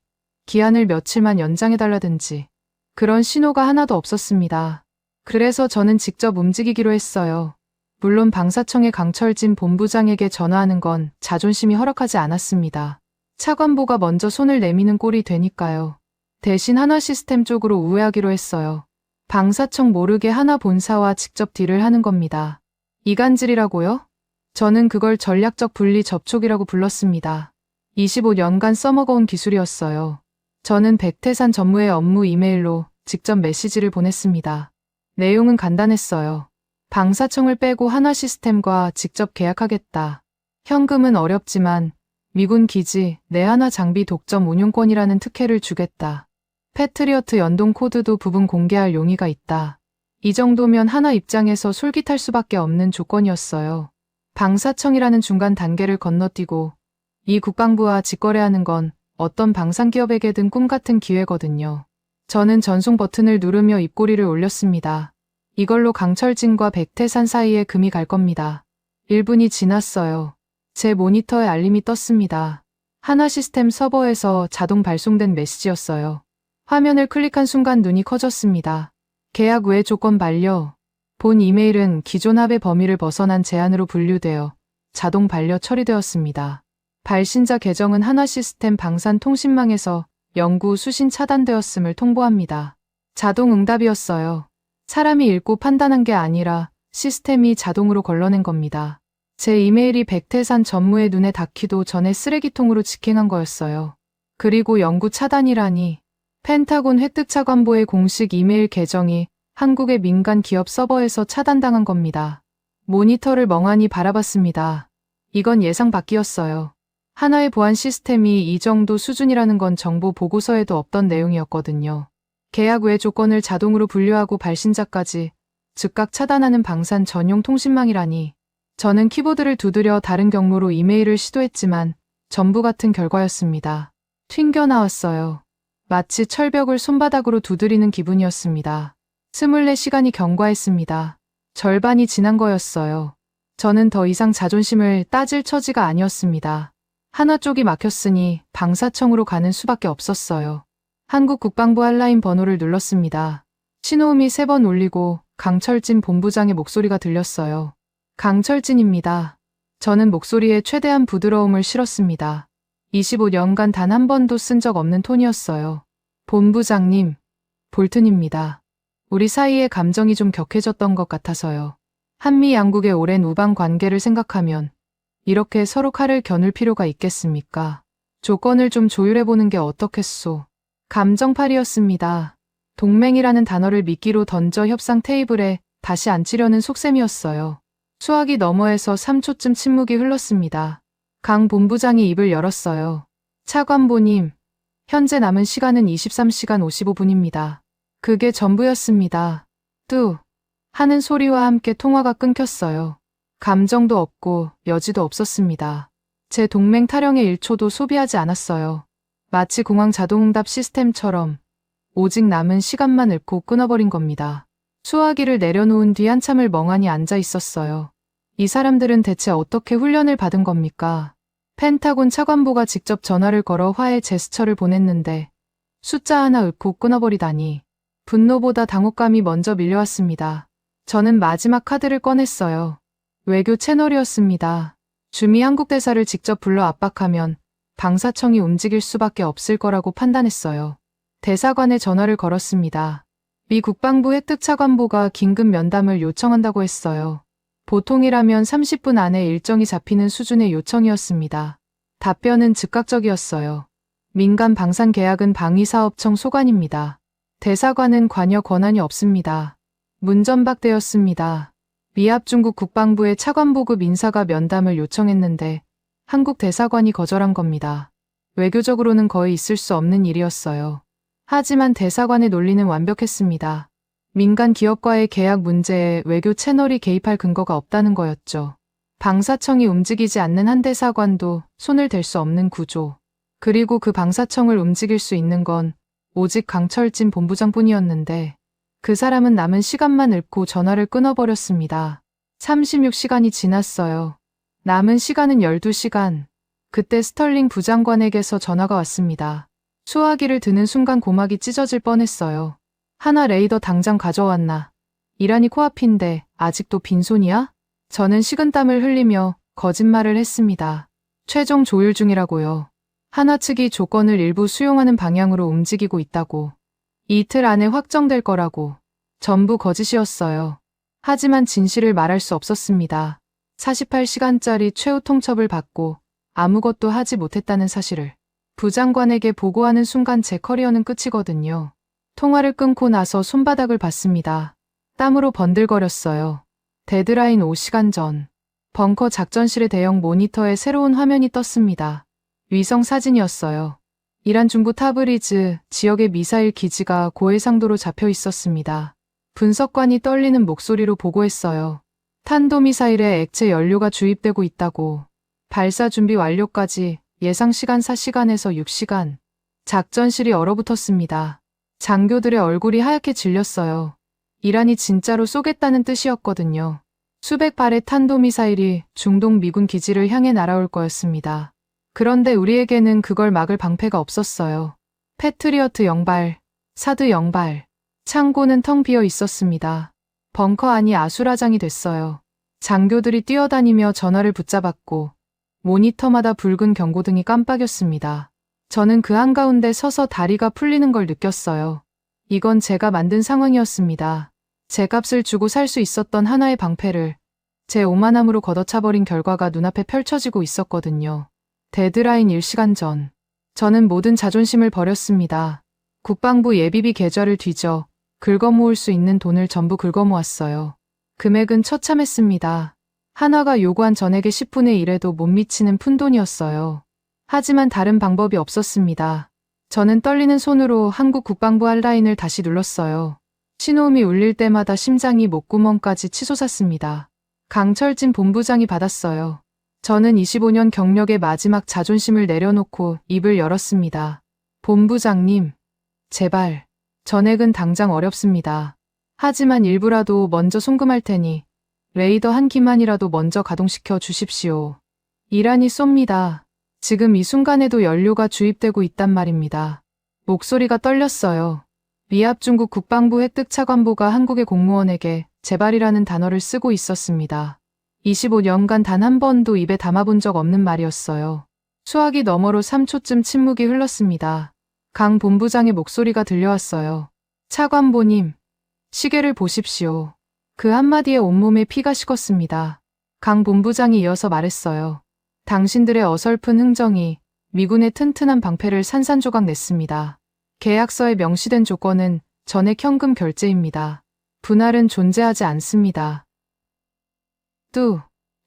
기한을 며칠만 연장해달라든지, 그런 신호가 하나도 없었습니다. 그래서 저는 직접 움직이기로 했어요. 물론 방사청의 강철진 본부장에게 전화하는 건 자존심이 허락하지 않았습니다. 차관보가 먼저 손을 내미는 꼴이 되니까요. 대신 한화 시스템 쪽으로 우회하기로 했어요. 방사청 모르게 하나 본사와 직접 딜을 하는 겁니다. 이간질이라고요? 저는 그걸 전략적 분리 접촉이라고 불렀습니다. 25년간 써먹어온 기술이었어요. 저는 백태산 전무의 업무 이메일로 직접 메시지를 보냈습니다. 내용은 간단했어요. 방사청을 빼고 한화 시스템과 직접 계약하겠다. 현금은 어렵지만 미군 기지 내 하나 장비 독점 운용권이라는 특혜를 주겠다. 패트리어트 연동 코드도 부분 공개할 용의가 있다. 이 정도면 하나 입장에서 솔깃할 수밖에 없는 조건이었어요. 방사청이라는 중간 단계를 건너뛰고 이 국방부와 직거래하는 건 어떤 방산기업에게든 꿈같은 기회거든요. 저는 전송 버튼을 누르며 입꼬리를 올렸습니다. 이걸로 강철진과 백태산 사이에 금이 갈 겁니다. 1분이 지났어요. 제 모니터에 알림이 떴습니다. 하나 시스템 서버에서 자동 발송된 메시지였어요. 화면을 클릭한 순간 눈이 커졌습니다. 계약 외 조건 반려. 본 이메일은 기존 합의 범위를 벗어난 제한으로 분류되어 자동 반려 처리되었습니다. 발신자 계정은 하나 시스템 방산통신망에서 영구 수신 차단되었음을 통보합니다. 자동 응답이었어요. 사람이 읽고 판단한 게 아니라 시스템이 자동으로 걸러낸 겁니다. 제 이메일이 백태산 전무의 눈에 닿기도 전에 쓰레기통으로 직행한 거였어요. 그리고 영구 차단이라니. 펜타곤 획득차관보의 공식 이메일 계정이 한국의 민간 기업 서버에서 차단당한 겁니다. 모니터를 멍하니 바라봤습니다. 이건 예상 밖이었어요. 하나의 보안 시스템이 이 정도 수준이라는 건 정보 보고서에도 없던 내용이었거든요. 계약 외 조건을 자동으로 분류하고 발신자까지 즉각 차단하는 방산 전용 통신망이라니. 저는 키보드를 두드려 다른 경로로 이메일을 시도했지만 전부 같은 결과였습니다. 튕겨나왔어요. 마치 철벽을 손바닥으로 두드리는 기분이었습니다. 24시간이 경과했습니다. 절반이 지난 거였어요. 저는 더 이상 자존심을 따질 처지가 아니었습니다. 하나 쪽이 막혔으니 방사청으로 가는 수밖에 없었어요. 한국 국방부 한라인 번호를 눌렀습니다. 신호음이 3번 울리고 강철진 본부장의 목소리가 들렸어요. 강철진입니다. 저는 목소리에 최대한 부드러움을 실었습니다. 25년간 단 한 번도 쓴 적 없는 톤이었어요. 본부장님, 볼튼입니다. 우리 사이의 감정이 좀 격해졌던 것 같아서요. 한미 양국의 오랜 우방 관계를 생각하면 이렇게 서로 칼을 겨눌 필요가 있겠습니까? 조건을 좀 조율해보는 게 어떻겠소. 감정팔이었습니다. 동맹이라는 단어를 미끼로 던져 협상 테이블에 다시 앉히려는 속셈이었어요. 수화기 너머에서 3초쯤 침묵이 흘렀습니다. 강 본부장이 입을 열었어요. 차관보님, 현재 남은 시간은 23시간 55분입니다. 그게 전부였습니다. 뚜 하는 소리와 함께 통화가 끊겼어요. 감정도 없고 여지도 없었습니다. 제 동맹 타령의 1초도 소비하지 않았어요. 마치 공항 자동응답 시스템처럼 오직 남은 시간만 읊고 끊어버린 겁니다. 수화기를 내려놓은 뒤 한참을 멍하니 앉아 있었어요. 이 사람들은 대체 어떻게 훈련을 받은 겁니까? 펜타곤 차관보가 직접 전화를 걸어 화해 제스처를 보냈는데 숫자 하나 읊고 끊어버리다니. 분노보다 당혹감이 먼저 밀려왔습니다. 저는 마지막 카드를 꺼냈어요. 외교 채널이었습니다. 주미 한국 대사를 직접 불러 압박하면 방사청이 움직일 수밖에 없을 거라고 판단했어요. 대사관에 전화를 걸었습니다. 미 국방부 획득차관보가 긴급 면담을 요청한다고 했어요. 보통이라면 30분 안에 일정이 잡히는 수준의 요청이었습니다. 답변은 즉각적이었어요. 민간 방산 계약은 방위사업청 소관입니다. 대사관은 관여 권한이 없습니다. 문전박대였습니다. 미합 중국 국방부의 차관보급 인사가 면담을 요청했는데 한국 대사관이 거절한 겁니다. 외교적으로는 거의 있을 수 없는 일이었어요. 하지만 대사관의 논리는 완벽했습니다. 민간 기업과의 계약 문제에 외교 채널이 개입할 근거가 없다는 거였죠. 방사청이 움직이지 않는 한 대사관도 손을 댈 수 없는 구조. 그리고 그 방사청을 움직일 수 있는 건 오직 강철진 본부장뿐이었는데 그 사람은 남은 시간만 읊고 전화를 끊어버렸습니다. 36시간이 지났어요. 남은 시간은 12시간. 그때 스털링 부장관에게서 전화가 왔습니다. 수화기를 드는 순간 고막이 찢어질 뻔했어요. 하나 레이더 당장 가져왔나. 이란이 코앞인데 아직도 빈손이야? 저는 식은땀을 흘리며 거짓말을 했습니다. 최종 조율 중이라고요. 하나 측이 조건을 일부 수용하는 방향으로 움직이고 있다고. 이틀 안에 확정될 거라고. 전부 거짓이었어요. 하지만 진실을 말할 수 없었습니다. 48시간짜리 최후 통첩을 받고 아무것도 하지 못했다는 사실을 부장관에게 보고하는 순간 제 커리어는 끝이거든요. 통화를 끊고 나서 손바닥을 봤습니다. 땀으로 번들거렸어요. 데드라인 5시간 전. 벙커 작전실의 대형 모니터에 새로운 화면이 떴습니다. 위성 사진이었어요. 이란 중부 타브리즈 지역의 미사일 기지가 고해상도로 잡혀 있었습니다. 분석관이 떨리는 목소리로 보고했어요. 탄도미사일에 액체 연료가 주입되고 있다고. 발사 준비 완료까지 예상 시간 4시간에서 6시간. 작전실이 얼어붙었습니다. 장교들의 얼굴이 하얗게 질렸어요. 이란이 진짜로 쏘겠다는 뜻이었거든요. 수백 발의 탄도미사일이 중동 미군 기지를 향해 날아올 거였습니다. 그런데 우리에게는 그걸 막을 방패가 없었어요. 패트리어트 0발, 사드 0발. 창고는 텅 비어 있었습니다. 벙커 안이 아수라장이 됐어요. 장교들이 뛰어다니며 전화를 붙잡았고 모니터마다 붉은 경고등이 깜빡였습니다. 저는 그 한가운데 서서 다리가 풀리는 걸 느꼈어요. 이건 제가 만든 상황이었습니다. 제 값을 주고 살 수 있었던 하나의 방패를 제 오만함으로 걷어차버린 결과가 눈앞에 펼쳐지고 있었거든요. 데드라인 1시간 전. 저는 모든 자존심을 버렸습니다. 국방부 예비비 계좌를 뒤져 긁어모을 수 있는 돈을 전부 긁어모았어요. 금액은 처참했습니다. 한화가 요구한 전액의 10분의 1에도 못 미치는 푼돈이었어요. 하지만 다른 방법이 없었습니다. 저는 떨리는 손으로 한국 국방부 핫라인을 다시 눌렀어요. 신호음이 울릴 때마다 심장이 목구멍까지 치솟았습니다. 강철진 본부장이 받았어요. 저는 25년 경력의 마지막 자존심을 내려놓고 입을 열었습니다. 본부장님, 제발, 전액은 당장 어렵습니다. 하지만 일부라도 먼저 송금할 테니 레이더 한 기만이라도 먼저 가동시켜 주십시오. 이란이 쏩니다. 지금 이 순간에도 연료가 주입되고 있단 말입니다. 목소리가 떨렸어요. 미합 중국 국방부 획득차관보가 한국의 공무원에게 제발이라는 단어를 쓰고 있었습니다. 25년간 단 한 번도 입에 담아본 적 없는 말이었어요. 수화기 너머로 3초쯤 침묵이 흘렀습니다. 강 본부장의 목소리가 들려왔어요. 차관보님, 시계를 보십시오. 그 한마디에 온몸에 피가 식었습니다. 강 본부장이 이어서 말했어요. 당신들의 어설픈 흥정이 미군의 튼튼한 방패를 산산조각 냈습니다. 계약서에 명시된 조건은 전액 현금 결제입니다. 분할은 존재하지 않습니다.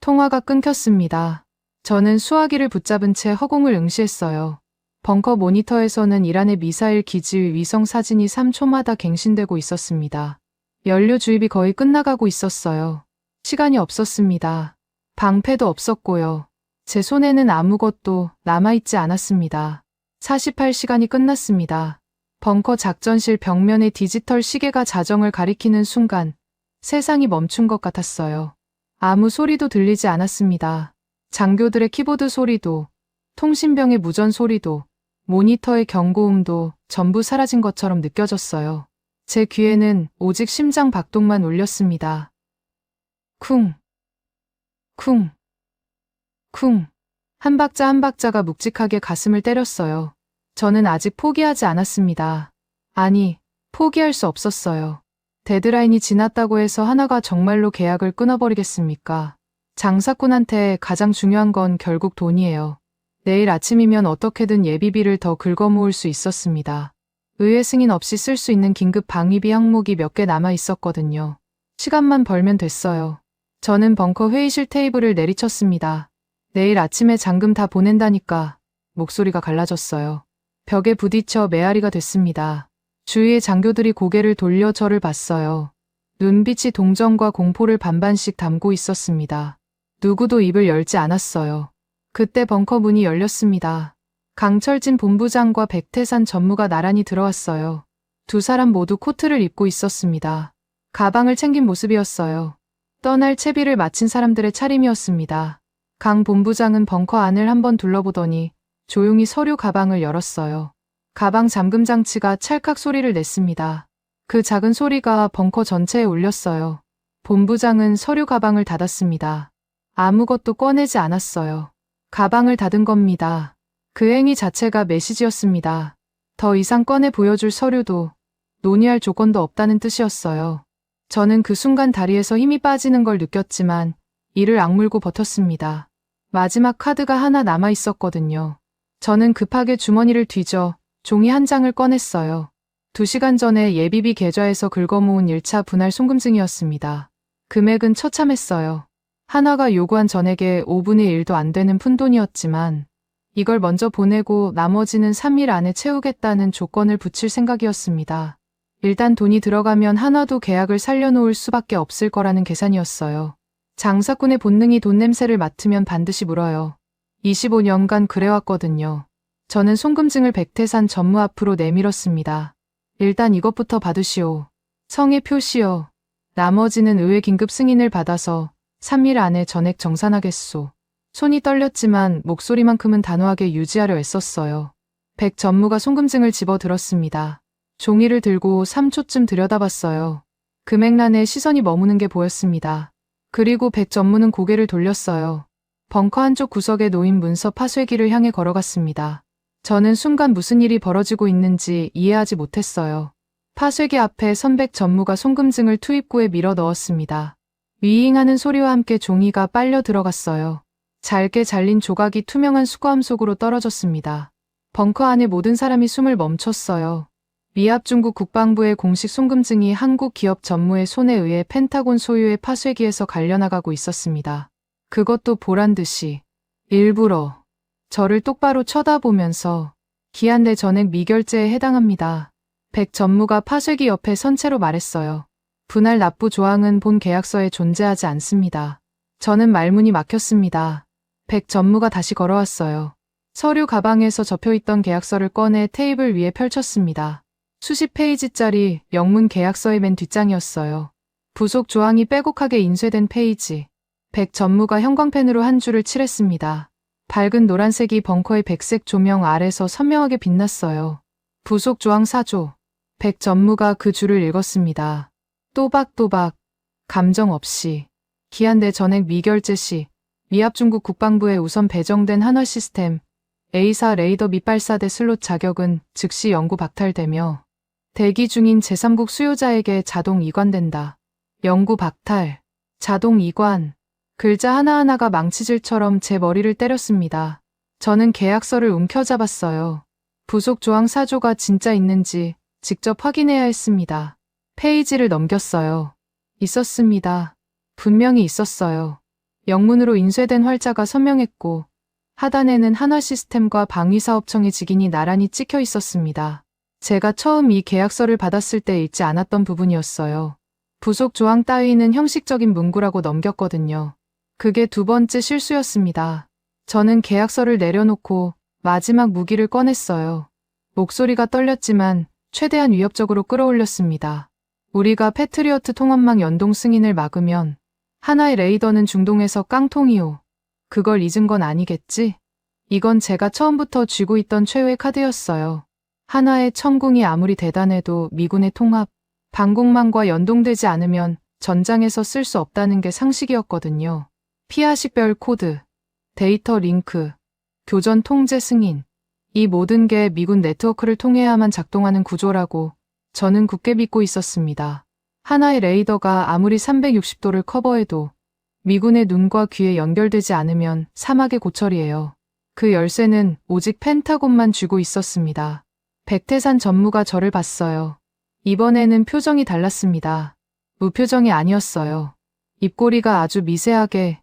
통화가 끊겼습니다. 저는 수화기를 붙잡은 채 허공을 응시했어요. 벙커 모니터에서는 이란의 미사일 기지 위성 사진이 3초마다 갱신되고 있었습니다. 연료 주입이 거의 끝나가고 있었어요. 시간이 없었습니다. 방패도 없었고요. 제 손에는 아무것도 남아있지 않았습니다. 48시간이 끝났습니다. 벙커 작전실 벽면의 디지털 시계가 자정을 가리키는 순간 세상이 멈춘 것 같았어요. 아무 소리도 들리지 않았습니다. 장교들의 키보드 소리도, 통신병의 무전 소리도, 모니터의 경고음도 전부 사라진 것처럼 느껴졌어요. 제 귀에는 오직 심장 박동만 울렸습니다. 쿵, 쿵, 쿵. 한 박자 한 박자가 묵직하게 가슴을 때렸어요. 저는 아직 포기하지 않았습니다. 아니, 포기할 수 없었어요. 데드라인이 지났다고 해서 하나가 정말로 계약을 끊어버리겠습니까? 장사꾼한테 가장 중요한 건 결국 돈이에요. 내일 아침이면 어떻게든 예비비를 더 긁어모을 수 있었습니다. 의회 승인 없이 쓸 수 있는 긴급 방위비 항목이 몇 개 남아 있었거든요. 시간만 벌면 됐어요. 저는 벙커 회의실 테이블을 내리쳤습니다. 내일 아침에 잔금 다 보낸다니까. 목소리가 갈라졌어요. 벽에 부딪혀 메아리가 됐습니다. 주위의 장교들이 고개를 돌려 저를 봤어요. 눈빛이 동정과 공포를 반반씩 담고 있었습니다. 누구도 입을 열지 않았어요. 그때 벙커 문이 열렸습니다. 강철진 본부장과 백태산 전무가 나란히 들어왔어요. 두 사람 모두 코트를 입고 있었습니다. 가방을 챙긴 모습이었어요. 떠날 채비를 마친 사람들의 차림이었습니다. 강 본부장은 벙커 안을 한번 둘러보더니 조용히 서류 가방을 열었어요. 가방 잠금 장치가 찰칵 소리를 냈습니다. 그 작은 소리가 벙커 전체에 울렸어요. 본부장은 서류 가방을 닫았습니다. 아무것도 꺼내지 않았어요. 가방을 닫은 겁니다. 그 행위 자체가 메시지였습니다. 더 이상 꺼내 보여줄 서류도 논의할 조건도 없다는 뜻이었어요. 저는 그 순간 다리에서 힘이 빠지는 걸 느꼈지만 이를 악물고 버텼습니다. 마지막 카드가 하나 남아 있었거든요. 저는 급하게 주머니를 뒤져 종이 한 장을 꺼냈어요. 2시간 전에 예비비 계좌에서 긁어모은 1차 분할 송금증이었습니다. 금액은 처참했어요. 하나가 요구한 전액의 5분의 1도 안 되는 푼돈이었지만 이걸 먼저 보내고 나머지는 3일 안에 채우겠다는 조건을 붙일 생각이었습니다. 일단 돈이 들어가면 하나도 계약을 살려놓을 수밖에 없을 거라는 계산이었어요. 장사꾼의 본능이 돈 냄새를 맡으면 반드시 물어요. 25년간 그래왔거든요. 저는 송금증을 백태산 전무 앞으로 내밀었습니다. 일단 이것부터 받으시오. 성의 표시요. 나머지는 의회 긴급 승인을 받아서 3일 안에 전액 정산하겠소. 손이 떨렸지만 목소리만큼은 단호하게 유지하려 애썼어요. 백 전무가 송금증을 집어들었습니다. 종이를 들고 3초쯤 들여다봤어요. 금액란에 시선이 머무는 게 보였습니다. 그리고 백 전무는 고개를 돌렸어요. 벙커 한쪽 구석에 놓인 문서 파쇄기를 향해 걸어갔습니다. 저는 순간 무슨 일이 벌어지고 있는지 이해하지 못했어요. 파쇄기 앞에 선백 전무가 송금증을 투입구에 밀어 넣었습니다. 위잉하는 소리와 함께 종이가 빨려 들어갔어요. 잘게 잘린 조각이 투명한 수거함 속으로 떨어졌습니다. 벙커 안에 모든 사람이 숨을 멈췄어요. 미합 중국 국방부의 공식 송금증이 한국 기업 전무의 손에 의해 펜타곤 소유의 파쇄기에서 갈려나가고 있었습니다. 그것도 보란듯이. 일부러 저를 똑바로 쳐다보면서 기한 내 전액 미결제에 해당합니다. 백 전무가 파쇄기 옆에 선체로 말했어요. 분할 납부 조항은 본 계약서에 존재하지 않습니다. 저는 말문이 막혔습니다. 백 전무가 다시 걸어왔어요. 서류 가방에서 접혀있던 계약서를 꺼내 테이블 위에 펼쳤습니다. 수십 페이지짜리 영문 계약서의 맨 뒷장이었어요. 부속 조항이 빼곡하게 인쇄된 페이지. 백 전무가 형광펜으로 한 줄을 칠했습니다. 밝은 노란색이 벙커의 백색 조명 아래서 선명하게 빛났어요. 부속 조항 4조. 백 전무가 그 줄을 읽었습니다. 또박또박, 감정 없이. 기한 내 전액 미결제 시 미합 중국 국방부에 우선 배정된 한화 시스템 A사 레이더 및 발사대 슬롯 자격은 즉시 영구 박탈되며 대기 중인 제3국 수요자에게 자동 이관된다. 영구 박탈, 자동 이관. 글자 하나하나가 망치질처럼 제 머리를 때렸습니다. 저는 계약서를 움켜잡았어요. 부속 조항 4조가 진짜 있는지 직접 확인해야 했습니다. 페이지를 넘겼어요. 있었습니다. 분명히 있었어요. 영문으로 인쇄된 활자가 선명했고 하단에는 한화 시스템과 방위사업청의 직인이 나란히 찍혀 있었습니다. 제가 처음 이 계약서를 받았을 때 읽지 않았던 부분이었어요. 부속 조항 따위는 형식적인 문구라고 넘겼거든요. 그게 두 번째 실수였습니다. 저는 계약서를 내려놓고 마지막 무기를 꺼냈어요. 목소리가 떨렸지만 최대한 위협적으로 끌어올렸습니다. 우리가 패트리어트 통합망 연동 승인을 막으면 하나의 레이더는 중동에서 깡통이오. 그걸 잊은 건 아니겠지? 이건 제가 처음부터 쥐고 있던 최후의 카드였어요. 하나의 천궁이 아무리 대단해도 미군의 통합, 방공망과 연동되지 않으면 전장에서 쓸 수 없다는 게 상식이었거든요. 피아식별 코드, 데이터 링크, 교전 통제 승인. 이 모든 게 미군 네트워크를 통해야만 작동하는 구조라고 저는 굳게 믿고 있었습니다. 하나의 레이더가 아무리 360도를 커버해도 미군의 눈과 귀에 연결되지 않으면 사막의 고철이에요. 그 열쇠는 오직 펜타곤만 쥐고 있었습니다. 백태산 전무가 저를 봤어요. 이번에는 표정이 달랐습니다. 무표정이 아니었어요. 입꼬리가 아주 미세하게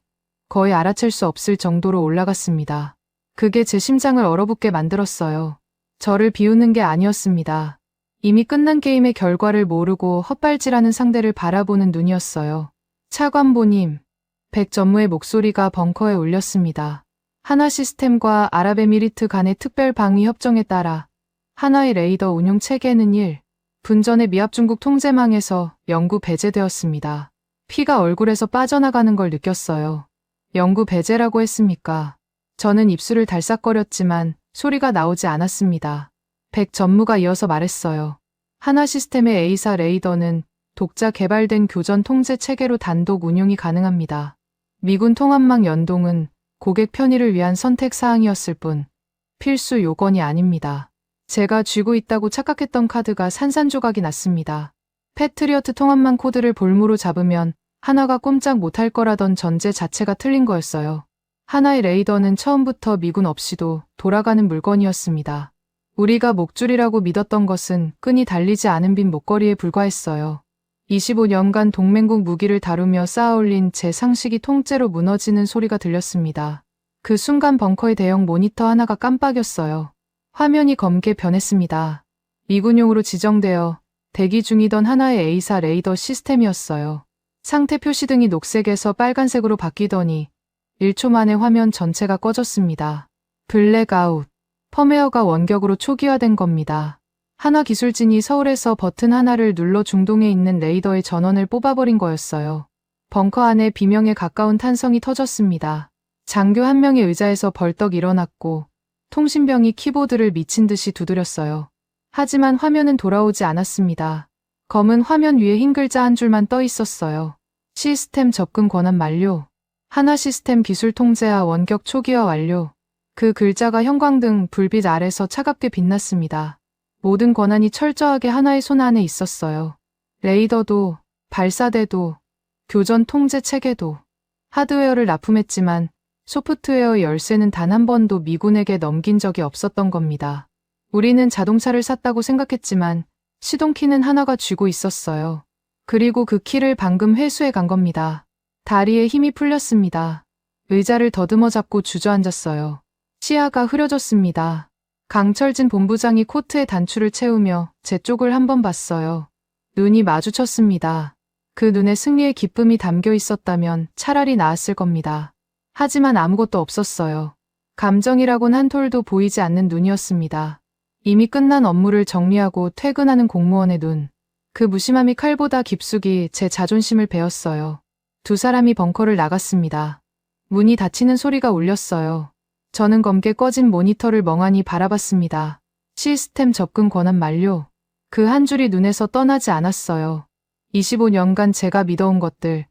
거의 알아챌 수 없을 정도로 올라갔습니다. 그게 제 심장을 얼어붙게 만들었어요. 저를 비웃는 게 아니었습니다. 이미 끝난 게임의 결과를 모르고 헛발질하는 상대를 바라보는 눈이었어요. 차관보님, 백 전무의 목소리가 벙커에 울렸습니다. 한화 시스템과 아랍에미리트 간의 특별 방위 협정에 따라 하나의 레이더 운용 체계는 1분 전에 미합 중국 통제망에서 영구 배제되었습니다. 피가 얼굴에서 빠져나가는 걸 느꼈어요. 영구 배제라고 했습니까? 저는 입술을 달싹거렸지만 소리가 나오지 않았습니다. 백 전무가 이어서 말했어요. 한화 시스템의 A사 레이더는 독자 개발된 교전 통제 체계로 단독 운용이 가능합니다. 미군 통합망 연동은 고객 편의를 위한 선택 사항이었을 뿐 필수 요건이 아닙니다. 제가 쥐고 있다고 착각했던 카드가 산산조각이 났습니다. 패트리어트 통합망 코드를 볼모로 잡으면 하나가 꼼짝 못할 거라던 전제 자체가 틀린 거였어요. 하나의 레이더는 처음부터 미군 없이도 돌아가는 물건이었습니다. 우리가 목줄이라고 믿었던 것은 끈이 달리지 않은 빈 목걸이에 불과했어요. 25년간 동맹국 무기를 다루며 쌓아올린 제 상식이 통째로 무너지는 소리가 들렸습니다. 그 순간 벙커의 대형 모니터 하나가 깜빡였어요. 화면이 검게 변했습니다. 미군용으로 지정되어 대기 중이던 하나의 A사 레이더 시스템이었어요. 상태 표시등이 녹색에서 빨간색으로 바뀌더니 1초 만에 화면 전체가 꺼졌습니다. 블랙아웃. 펌웨어가 원격으로 초기화된 겁니다. 하나 기술진이 서울에서 버튼 하나를 눌러 중동에 있는 레이더의 전원을 뽑아버린 거였어요. 벙커 안에 비명에 가까운 탄성이 터졌습니다. 장교 한 명의 의자에서 벌떡 일어났고 통신병이 키보드를 미친 듯이 두드렸어요. 하지만 화면은 돌아오지 않았습니다. 검은 화면 위에 흰 글자 한 줄만 떠 있었어요. 시스템 접근 권한 만료. 하나 시스템 기술 통제하 원격 초기화 완료. 그 글자가 형광등 불빛 아래서 차갑게 빛났습니다. 모든 권한이 철저하게 하나의 손 안에 있었어요. 레이더도, 발사대도, 교전 통제 체계도. 하드웨어를 납품했지만 소프트웨어의 열쇠는 단 한 번도 미군에게 넘긴 적이 없었던 겁니다. 우리는 자동차를 샀다고 생각했지만 시동키는 하나가 쥐고 있었어요. 그리고 그 키를 방금 회수해 간 겁니다. 다리에 힘이 풀렸습니다. 의자를 더듬어 잡고 주저앉았어요. 시야가 흐려졌습니다. 강철진 본부장이 코트에 단추를 채우며 제 쪽을 한번 봤어요. 눈이 마주쳤습니다. 그 눈에 승리의 기쁨이 담겨 있었다면 차라리 나았을 겁니다. 하지만 아무것도 없었어요. 감정이라곤 한 톨도 보이지 않는 눈이었습니다. 이미 끝난 업무를 정리하고 퇴근하는 공무원의 눈. 그 무심함이 칼보다 깊숙이 제 자존심을 베었어요. 두 사람이 벙커를 나갔습니다. 문이 닫히는 소리가 울렸어요. 저는 검게 꺼진 모니터를 멍하니 바라봤습니다. 시스템 접근 권한 만료. 그 한 줄이 눈에서 떠나지 않았어요. 25년간 제가 믿어온 것들.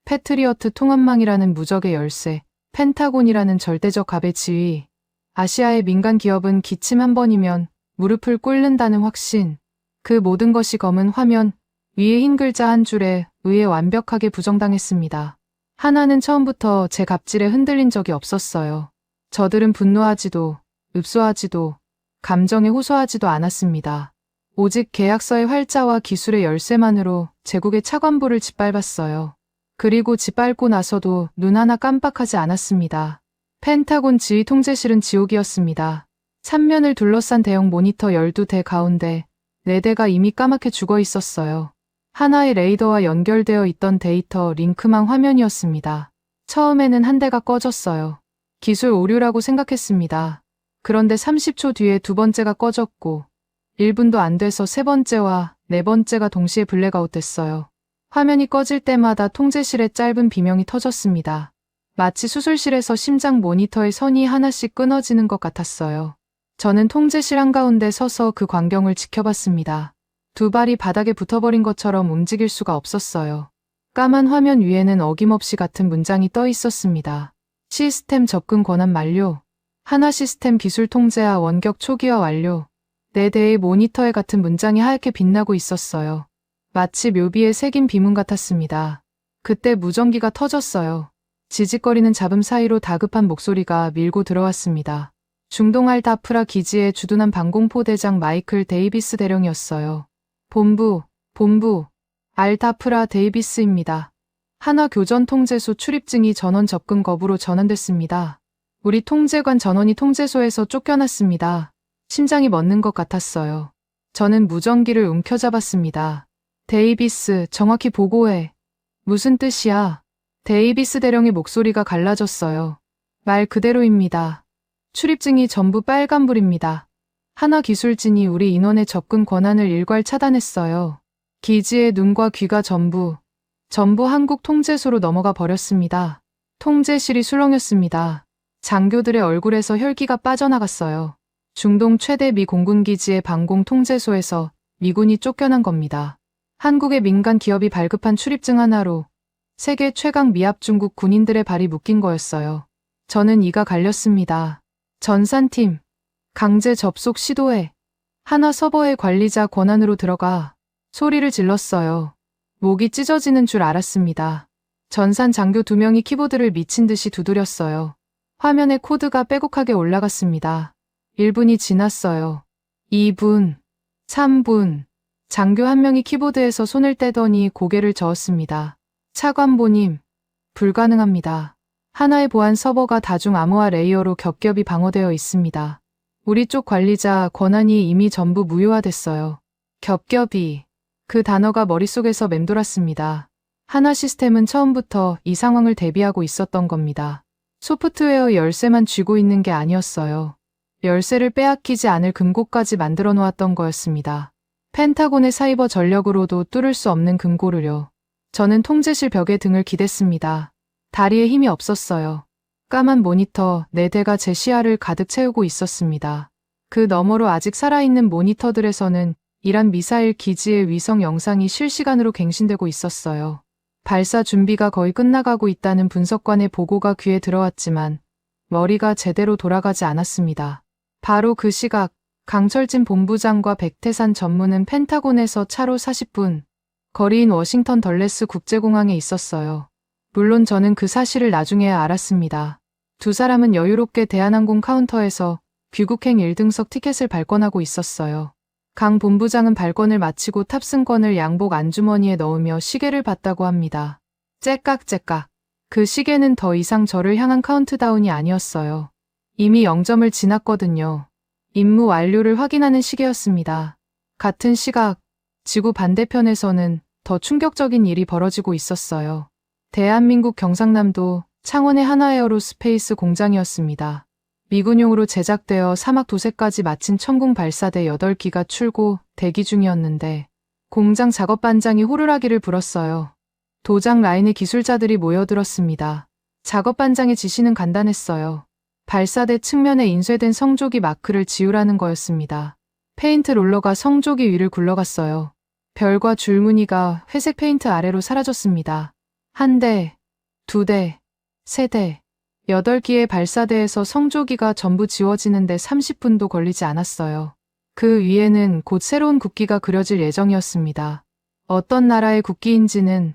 패트리어트 통합망이라는 무적의 열쇠. 펜타곤이라는 절대적 갑의 지위. 아시아의 민간 기업은 기침 한 번이면 무릎을 꿇는다는 확신. 그 모든 것이 검은 화면 위에 흰 글자 한 줄에 의해 완벽하게 부정당했습니다. 하나는 처음부터 제 갑질에 흔들린 적이 없었어요. 저들은 분노하지도, 읍소하지도, 감정에 호소하지도 않았습니다. 오직 계약서의 활자와 기술의 열쇠만으로 제국의 차관보를 짓밟았어요. 그리고 짓밟고 나서도 눈 하나 깜빡하지 않았습니다. 펜타곤 지휘 통제실은 지옥이었습니다. 3면을 둘러싼 대형 모니터 12대 가운데 4대가 이미 까맣게 죽어 있었어요. 하나의 레이더와 연결되어 있던 데이터 링크망 화면이었습니다. 처음에는 한 대가 꺼졌어요. 기술 오류라고 생각했습니다. 그런데 30초 뒤에 두 번째가 꺼졌고 1분도 안 돼서 세 번째와 네 번째가 동시에 블랙아웃 됐어요. 화면이 꺼질 때마다 통제실에 짧은 비명이 터졌습니다. 마치 수술실에서 심장 모니터의 선이 하나씩 끊어지는 것 같았어요. 저는 통제실 한가운데 서서 그 광경을 지켜봤습니다. 두 발이 바닥에 붙어버린 것처럼 움직일 수가 없었어요. 까만 화면 위에는 어김없이 같은 문장이 떠 있었습니다. 시스템 접근 권한 만료. 하나 시스템 기술 통제하 원격 초기화 완료. 4대의 모니터에 같은 문장이 하얗게 빛나고 있었어요. 마치 묘비에 새긴 비문 같았습니다. 그때 무전기가 터졌어요. 지직거리는 잡음 사이로 다급한 목소리가 밀고 들어왔습니다. 중동 알타프라 기지의 주둔한 방공포대장 마이클 데이비스 대령이었어요. 본부, 알타프라 데이비스입니다. 하나 교전 통제소 출입증이 전원 접근 거부로 전환됐습니다. 우리 통제관 전원이 통제소에서 쫓겨났습니다. 심장이 멎는 것 같았어요. 저는 무전기를 움켜잡았습니다. 데이비스, 정확히 보고해. 무슨 뜻이야? 데이비스 대령의 목소리가 갈라졌어요. 말 그대로입니다. 출입증이 전부 빨간불입니다. 하나 기술진이 우리 인원의 접근 권한을 일괄 차단했어요. 기지의 눈과 귀가 전부 한국 통제소로 넘어가 버렸습니다. 통제실이 술렁였습니다. 장교들의 얼굴에서 혈기가 빠져나갔어요. 중동 최대 미 공군기지의 방공 통제소에서 미군이 쫓겨난 겁니다. 한국의 민간 기업이 발급한 출입증 하나로 세계 최강 미합 중국 군인들의 발이 묶인 거였어요. 저는 이가 갈렸습니다. 전산팀, 강제 접속 시도해. 하나 서버의 관리자 권한으로 들어가. 소리를 질렀어요. 목이 찢어지는 줄 알았습니다. 전산 장교 2명이 키보드를 미친 듯이 두드렸어요. 화면에 코드가 빼곡하게 올라갔습니다. 1분이 지났어요. 2분, 3분, 장교 한 명이 키보드에서 손을 떼더니 고개를 저었습니다. 차관보님, 불가능합니다. 하나의 보안 서버가 다중 암호화 레이어로 겹겹이 방어되어 있습니다. 우리 쪽 관리자 권한이 이미 전부 무효화됐어요. 겹겹이. 그 단어가 머릿속에서 맴돌았습니다. 하나 시스템은 처음부터 이 상황을 대비하고 있었던 겁니다. 소프트웨어 열쇠만 쥐고 있는 게 아니었어요. 열쇠를 빼앗기지 않을 금고까지 만들어 놓았던 거였습니다. 펜타곤의 사이버 전력으로도 뚫을 수 없는 금고를요. 저는 통제실 벽에 등을 기댔습니다. 다리에 힘이 없었어요. 까만 모니터 4대가 제 시야를 가득 채우고 있었습니다. 그 너머로 아직 살아있는 모니터들에서는 이란 미사일 기지의 위성 영상이 실시간으로 갱신되고 있었어요. 발사 준비가 거의 끝나가고 있다는 분석관의 보고가 귀에 들어왔지만 머리가 제대로 돌아가지 않았습니다. 바로 그 시각 강철진 본부장과 백태산 전무는 펜타곤에서 차로 40분 거리인 워싱턴 덜레스 국제공항에 있었어요. 물론 저는 그 사실을 나중에야 알았습니다. 두 사람은 여유롭게 대한항공 카운터에서 귀국행 1등석 티켓을 발권하고 있었어요. 강 본부장은 발권을 마치고 탑승권을 양복 안주머니에 넣으며 시계를 봤다고 합니다. 째깍째깍. 그 시계는 더 이상 저를 향한 카운트다운이 아니었어요. 이미 0점을 지났거든요. 임무 완료를 확인하는 시계였습니다. 같은 시각, 지구 반대편에서는 더 충격적인 일이 벌어지고 있었어요. 대한민국 경상남도 창원의 하나에어로스페이스 공장이었습니다. 미군용으로 제작되어 사막 도색까지 마친 천궁 발사대 8기가 출고, 대기 중이었는데 공장 작업 반장이 호루라기를 불었어요. 도장 라인의 기술자들이 모여들었습니다. 작업 반장의 지시는 간단했어요. 발사대 측면에 인쇄된 성조기 마크를 지우라는 거였습니다. 페인트 롤러가 성조기 위를 굴러갔어요. 별과 줄무늬가 회색 페인트 아래로 사라졌습니다. 1대, 2대, 3대, 8기의 발사대에서 성조기가 전부 지워지는데 30분도 걸리지 않았어요. 그 위에는 곧 새로운 국기가 그려질 예정이었습니다. 어떤 나라의 국기인지는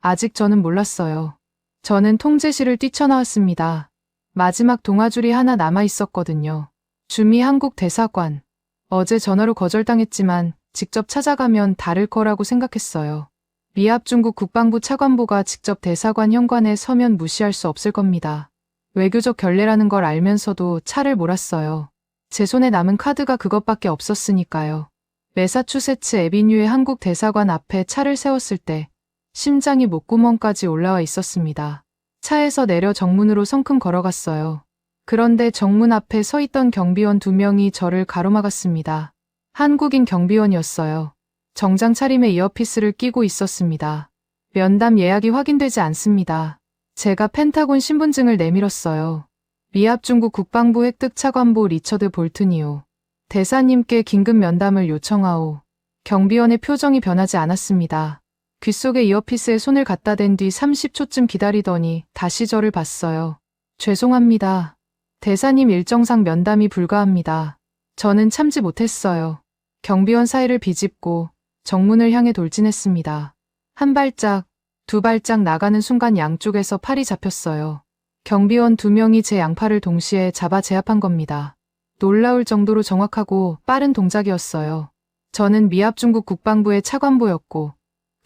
아직 저는 몰랐어요. 저는 통제실을 뛰쳐나왔습니다. 마지막 동아줄이 하나 남아 있었거든요. 주미 한국 대사관. 어제 전화로 거절당했지만 직접 찾아가면 다를 거라고 생각했어요. 미합 중국 국방부 차관보가 직접 대사관 현관에 서면 무시할 수 없을 겁니다. 외교적 결례라는 걸 알면서도 차를 몰았어요. 제 손에 남은 카드가 그것밖에 없었으니까요. 매사추세츠 애비뉴의 한국 대사관 앞에 차를 세웠을 때 심장이 목구멍까지 올라와 있었습니다. 차에서 내려 정문으로 성큼 걸어갔어요. 그런데 정문 앞에 서 있던 경비원 2명이 저를 가로막았습니다. 한국인 경비원이었어요. 정장 차림에 이어피스를 끼고 있었습니다. 면담 예약이 확인되지 않습니다. 제가 펜타곤 신분증을 내밀었어요. 미합 중국 국방부 획득 차관보 리처드 볼튼이요. 대사님께 긴급 면담을 요청하오. 경비원의 표정이 변하지 않았습니다. 귓속에 이어피스에 손을 갖다 댄 뒤 30초쯤 기다리더니 다시 저를 봤어요. 죄송합니다. 대사님 일정상 면담이 불가합니다. 저는 참지 못했어요. 경비원 사이를 비집고 정문을 향해 돌진했습니다. 한 발짝, 2발짝 나가는 순간 양쪽에서 팔이 잡혔어요. 경비원 2명이 제 양팔을 동시에 잡아 제압한 겁니다. 놀라울 정도로 정확하고 빠른 동작이었어요. 저는 미합 중국 국방부의 차관보였고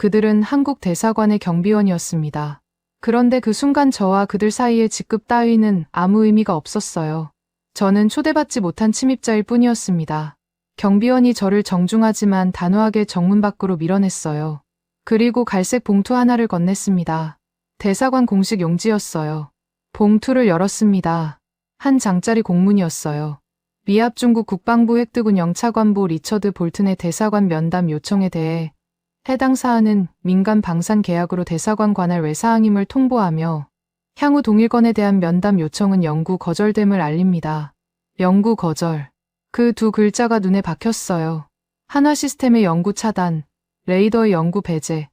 그들은 한국 대사관의 경비원이었습니다. 그런데 그 순간 저와 그들 사이의 직급 따위는 아무 의미가 없었어요. 저는 초대받지 못한 침입자일 뿐이었습니다. 경비원이 저를 정중하지만 단호하게 정문 밖으로 밀어냈어요. 그리고 갈색 봉투 하나를 건넸습니다. 대사관 공식 용지였어요. 봉투를 열었습니다. 한 장짜리 공문이었어요. 미합 중국 국방부 획득운 영차관보 리처드 볼튼의 대사관 면담 요청에 대해 해당 사안은 민간 방산 계약으로 대사관 관할 외사항임을 통보하며 향후 동일권에 대한 면담 요청은 영구 거절됨을 알립니다. 영구 거절. 그 2글자가 눈에 박혔어요. 한화 시스템의 영구 차단, 레이더의 영구 배제,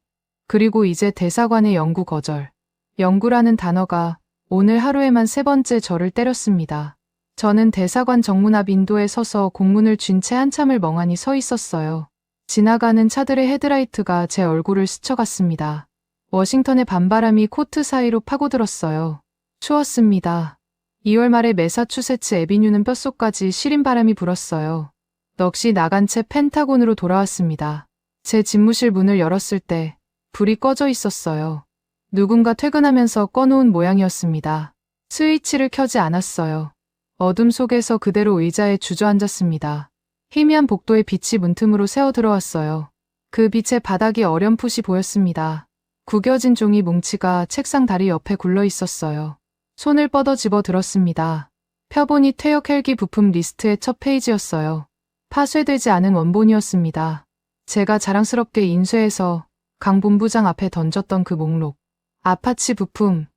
그리고 이제 대사관의 영구 거절. 영구라는 단어가 오늘 하루에만 3번째 저를 때렸습니다. 저는 대사관 정문 앞 인도에 서서 공문을 쥔 채 한참을 멍하니 서 있었어요. 지나가는 차들의 헤드라이트가 제 얼굴을 스쳐갔습니다. 워싱턴의 밤바람이 코트 사이로 파고들었어요. 추웠습니다. 2월 말에 매사추세츠 애비뉴는 뼛속까지 시린 바람이 불었어요. 넋이 나간 채 펜타곤으로 돌아왔습니다. 제 집무실 문을 열었을 때 불이 꺼져 있었어요. 누군가 퇴근하면서 꺼놓은 모양이었습니다. 스위치를 켜지 않았어요. 어둠 속에서 그대로 의자에 주저앉았습니다. 희미한 복도의 빛이 문틈으로 새어 들어왔어요. 그 빛에 바닥이 어렴풋이 보였습니다. 구겨진 종이 뭉치가 책상 다리 옆에 굴러 있었어요. 손을 뻗어 집어 들었습니다. 펴보니 퇴역 헬기 부품 리스트의 첫 페이지였어요. 파쇄되지 않은 원본이었습니다. 제가 자랑스럽게 인쇄해서 강 본부장 앞에 던졌던 그 목록. 아파치 부품,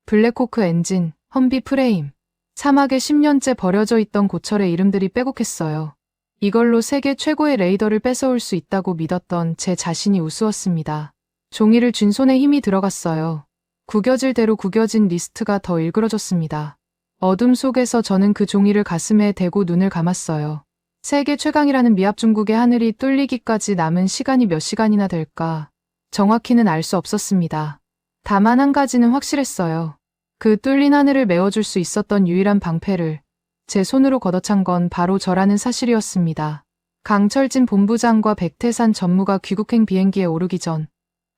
블랙호크 엔진, 험비 프레임, 사막에 10년째 버려져 있던 고철의 이름들이 빼곡했어요. 이걸로 세계 최고의 레이더를 뺏어올 수 있다고 믿었던 제 자신이 우스웠습니다. 종이를 쥔 손에 힘이 들어갔어요. 구겨질 대로 구겨진 리스트가 더 일그러졌습니다. 어둠 속에서 저는 그 종이를 가슴에 대고 눈을 감았어요. 세계 최강이라는 미합 중국의 하늘이 뚫리기까지 남은 시간이 몇 시간이나 될까? 정확히는 알 수 없었습니다. 다만 한 가지는 확실했어요. 그 뚫린 하늘을 메워줄 수 있었던 유일한 방패를 제 손으로 걷어찬 건 바로 저라는 사실이었습니다. 강철진 본부장과 백태산 전무가 귀국행 비행기에 오르기 전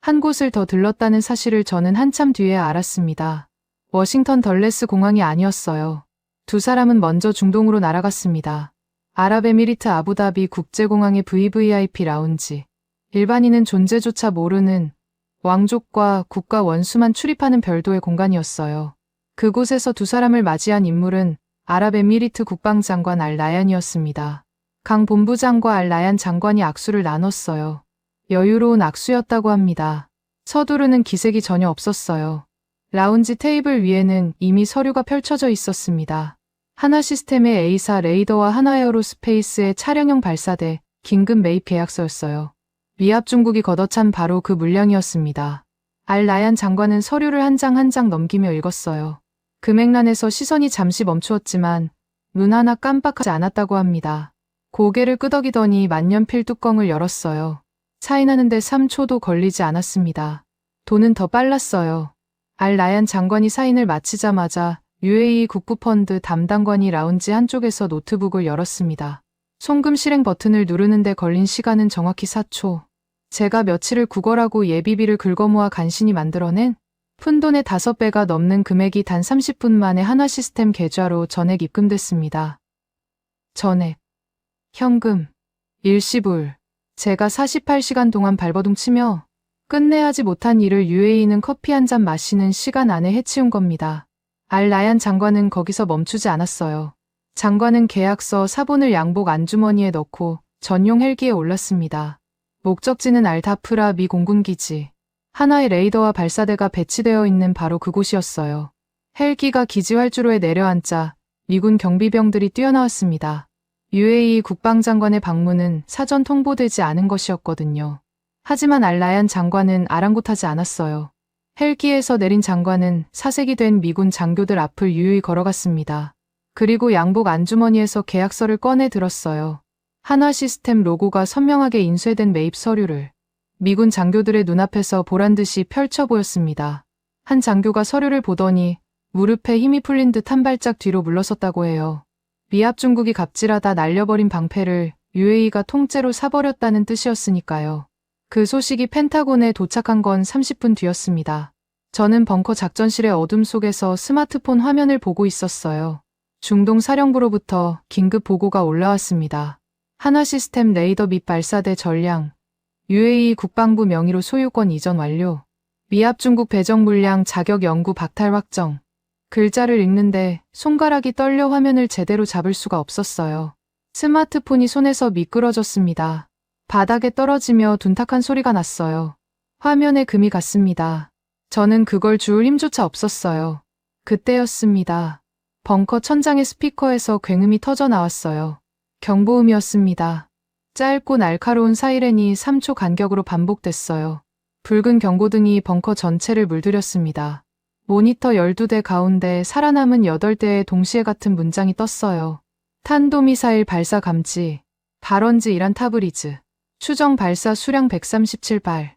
한 곳을 더 들렀다는 사실을 저는 한참 뒤에 알았습니다. 워싱턴 덜레스 공항이 아니었어요. 두 사람은 먼저 중동으로 날아갔습니다. 아랍에미리트 아부다비 국제공항의 VVIP 라운지. 일반인은 존재조차 모르는 왕족과 국가 원수만 출입하는 별도의 공간이었어요. 그곳에서 두 사람을 맞이한 인물은 아랍에미리트 국방장관 알 라얀이었습니다. 강 본부장과 알 라얀 장관이 악수를 나눴어요. 여유로운 악수였다고 합니다. 서두르는 기색이 전혀 없었어요. 라운지 테이블 위에는 이미 서류가 펼쳐져 있었습니다. 하나시스템의 A사 레이더와 하나에어로스페이스의 차량용 발사대 긴급 매입 계약서였어요. 미합 중국이 걷어찬 바로 그 물량이었습니다. 알 라얀 장관은 서류를 한 장 한 장 넘기며 읽었어요. 금액란에서 시선이 잠시 멈추었지만 눈 하나 깜빡하지 않았다고 합니다. 고개를 끄덕이더니 만년필 뚜껑을 열었어요. 사인하는데 3초도 걸리지 않았습니다. 돈은 더 빨랐어요. 알 라얀 장관이 사인을 마치자마자 UAE 국부펀드 담당관이 라운지 한쪽에서 노트북을 열었습니다. 송금 실행 버튼을 누르는데 걸린 시간은 정확히 4초. 제가 며칠을 구걸하고 예비비를 긁어모아 간신히 만들어낸 푼돈의 5배가 넘는 금액이 단 30분 만에 하나시스템 계좌로 전액 입금됐습니다. 전액. 현금. 일시불. 제가 48시간 동안 발버둥 치며 끝내 하지 못한 일을 UAE는 커피 한 잔 마시는 시간 안에 해치운 겁니다. 알 라얀 장관은 거기서 멈추지 않았어요. 장관은 계약서 사본을 양복 안주머니에 넣고 전용 헬기에 올랐습니다. 목적지는 알다프라 미 공군기지. 하나의 레이더와 발사대가 배치되어 있는 바로 그곳이었어요. 헬기가 기지 활주로에 내려앉자 미군 경비병들이 뛰어나왔습니다. UAE 국방장관의 방문은 사전 통보되지 않은 것이었거든요. 하지만 알 라얀 장관은 아랑곳하지 않았어요. 헬기에서 내린 장관은 사색이 된 미군 장교들 앞을 유유히 걸어갔습니다. 그리고 양복 안주머니에서 계약서를 꺼내 들었어요. 하나시스템 로고가 선명하게 인쇄된 매입 서류를 미군 장교들의 눈앞에서 보란듯이 펼쳐 보였습니다. 한 장교가 서류를 보더니 무릎에 힘이 풀린 듯 한 발짝 뒤로 물러섰다고 해요. 미합 중국이 갑질하다 날려버린 방패를 UAE가 통째로 사버렸다는 뜻이었으니까요. 그 소식이 펜타곤에 도착한 건 30분 뒤였습니다. 저는 벙커 작전실의 어둠 속에서 스마트폰 화면을 보고 있었어요. 중동 사령부로부터 긴급 보고가 올라왔습니다. 하나시스템 레이더 및 발사대 전량, UAE 국방부 명의로 소유권 이전 완료, 미합 중국 배정 물량 자격 연구 박탈 확정. 글자를 읽는데 손가락이 떨려 화면을 제대로 잡을 수가 없었어요. 스마트폰이 손에서 미끄러졌습니다. 바닥에 떨어지며 둔탁한 소리가 났어요. 화면에 금이 갔습니다. 저는 그걸 주울 힘조차 없었어요. 그때였습니다. 벙커 천장의 스피커에서 굉음이 터져 나왔어요. 경보음이었습니다. 짧고 날카로운 사이렌이 3초 간격으로 반복됐어요. 붉은 경고등이 벙커 전체를 물들였습니다. 모니터 12대 가운데 살아남은 8대의 동시에 같은 문장이 떴어요. 탄도미사일 발사 감지, 발원지 이란 타브리즈, 추정 발사 수량 137발,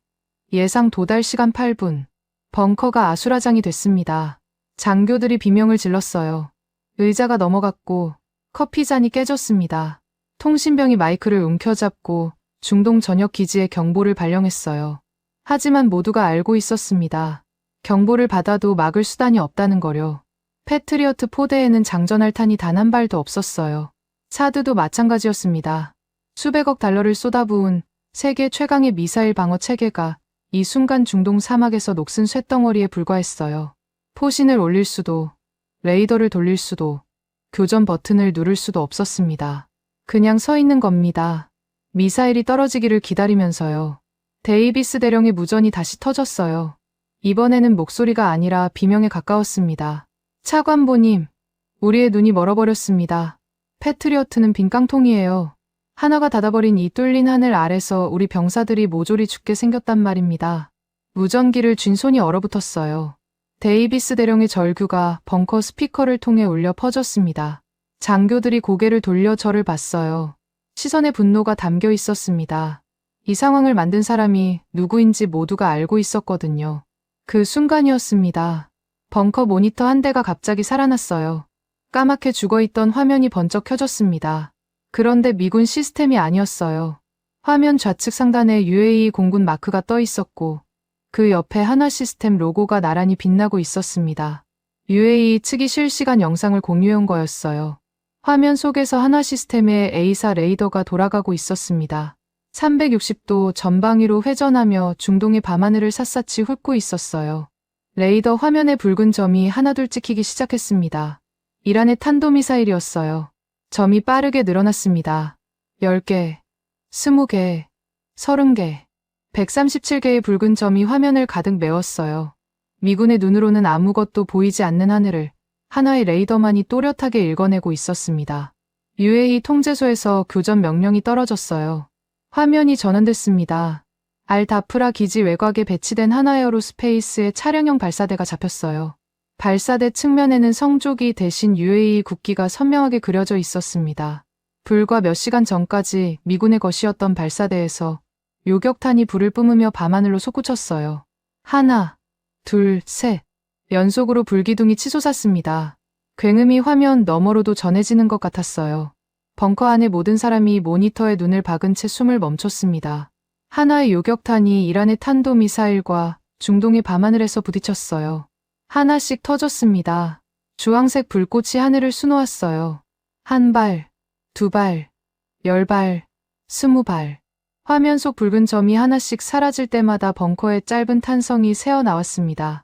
예상 도달 시간 8분, 벙커가 아수라장이 됐습니다. 장교들이 비명을 질렀어요. 의자가 넘어갔고 커피잔이 깨졌습니다. 통신병이 마이크를 움켜잡고 중동 전역 기지에 경보를 발령했어요. 하지만 모두가 알고 있었습니다. 경보를 받아도 막을 수단이 없다는 거요. 패트리어트 포대에는 장전할 탄이 단 한 발도 없었어요. 사드도 마찬가지였습니다. 수백억 달러를 쏟아부은 세계 최강의 미사일 방어 체계가 이 순간 중동 사막에서 녹슨 쇳덩어리에 불과했어요. 포신을 올릴 수도, 레이더를 돌릴 수도, 교전 버튼을 누를 수도 없었습니다. 그냥 서 있는 겁니다. 미사일이 떨어지기를 기다리면서요. 데이비스 대령의 무전이 다시 터졌어요. 이번에는 목소리가 아니라 비명에 가까웠습니다. 차관보님, 우리의 눈이 멀어버렸습니다. 패트리어트는 빈 깡통이에요. 하나가 닫아버린 이 뚫린 하늘 아래서 우리 병사들이 모조리 죽게 생겼단 말입니다. 무전기를 쥔 손이 얼어붙었어요. 데이비스 대령의 절규가 벙커 스피커를 통해 울려 퍼졌습니다. 장교들이 고개를 돌려 저를 봤어요. 시선에 분노가 담겨 있었습니다. 이 상황을 만든 사람이 누구인지 모두가 알고 있었거든요. 그 순간이었습니다. 벙커 모니터 한 대가 갑자기 살아났어요. 까맣게 죽어있던 화면이 번쩍 켜졌습니다. 그런데 미군 시스템이 아니었어요. 화면 좌측 상단에 UAE 공군 마크가 떠 있었고 그 옆에 한화 시스템 로고가 나란히 빛나고 있었습니다. UAE 측이 실시간 영상을 공유한 거였어요. 화면 속에서 한화 시스템의 A사 레이더가 돌아가고 있었습니다. 360도 전방위로 회전하며 중동의 밤하늘을 샅샅이 훑고 있었어요. 레이더 화면에 붉은 점이 하나둘 찍히기 시작했습니다. 이란의 탄도미사일이었어요. 점이 빠르게 늘어났습니다. 10개, 20개, 30개, 137개의 붉은 점이 화면을 가득 메웠어요. 미군의 눈으로는 아무것도 보이지 않는 하늘을 하나의 레이더만이 또렷하게 읽어내고 있었습니다. UAE 통제소에서 교전 명령이 떨어졌어요. 화면이 전환됐습니다. 알다프라 기지 외곽에 배치된 한화에어로스페이스의 차량용 발사대가 잡혔어요. 발사대 측면에는 성조기 대신 UAE 국기가 선명하게 그려져 있었습니다. 불과 몇 시간 전까지 미군의 것이었던 발사대에서 요격탄이 불을 뿜으며 밤하늘로 솟구쳤어요. 하나, 둘, 셋. 연속으로 불기둥이 치솟았습니다. 굉음이 화면 너머로도 전해지는 것 같았어요. 벙커 안의 모든 사람이 모니터에 눈을 박은 채 숨을 멈췄습니다. 하나의 요격탄이 이란의 탄도미사일과 중동의 밤하늘에서 부딪혔어요. 하나씩 터졌습니다. 주황색 불꽃이 하늘을 수놓았어요. 한 발, 두 발, 10발, 20발. 화면 속 붉은 점이 하나씩 사라질 때마다 벙커의 짧은 탄성이 새어나왔습니다.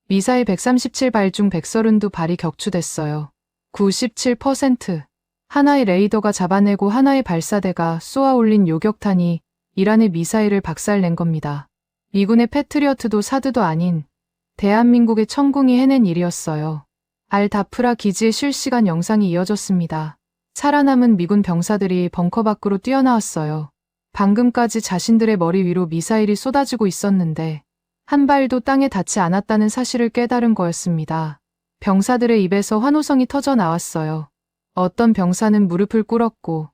미사일 137발 중 132발이 격추됐어요. 97%. 하나의 레이더가 잡아내고 하나의 발사대가 쏘아 올린 요격탄이 이란의 미사일을 박살낸 겁니다. 미군의 패트리어트도 사드도 아닌 대한민국의 천궁이 해낸 일이었어요. 알다프라 기지의 실시간 영상이 이어졌습니다. 살아남은 미군 병사들이 벙커 밖으로 뛰어나왔어요. 방금까지 자신들의 머리 위로 미사일이 쏟아지고 있었는데 한 발도 땅에 닿지 않았다는 사실을 깨달은 거였습니다. 병사들의 입에서 환호성이 터져 나왔어요. 어떤 병사는 무릎을 꿇었고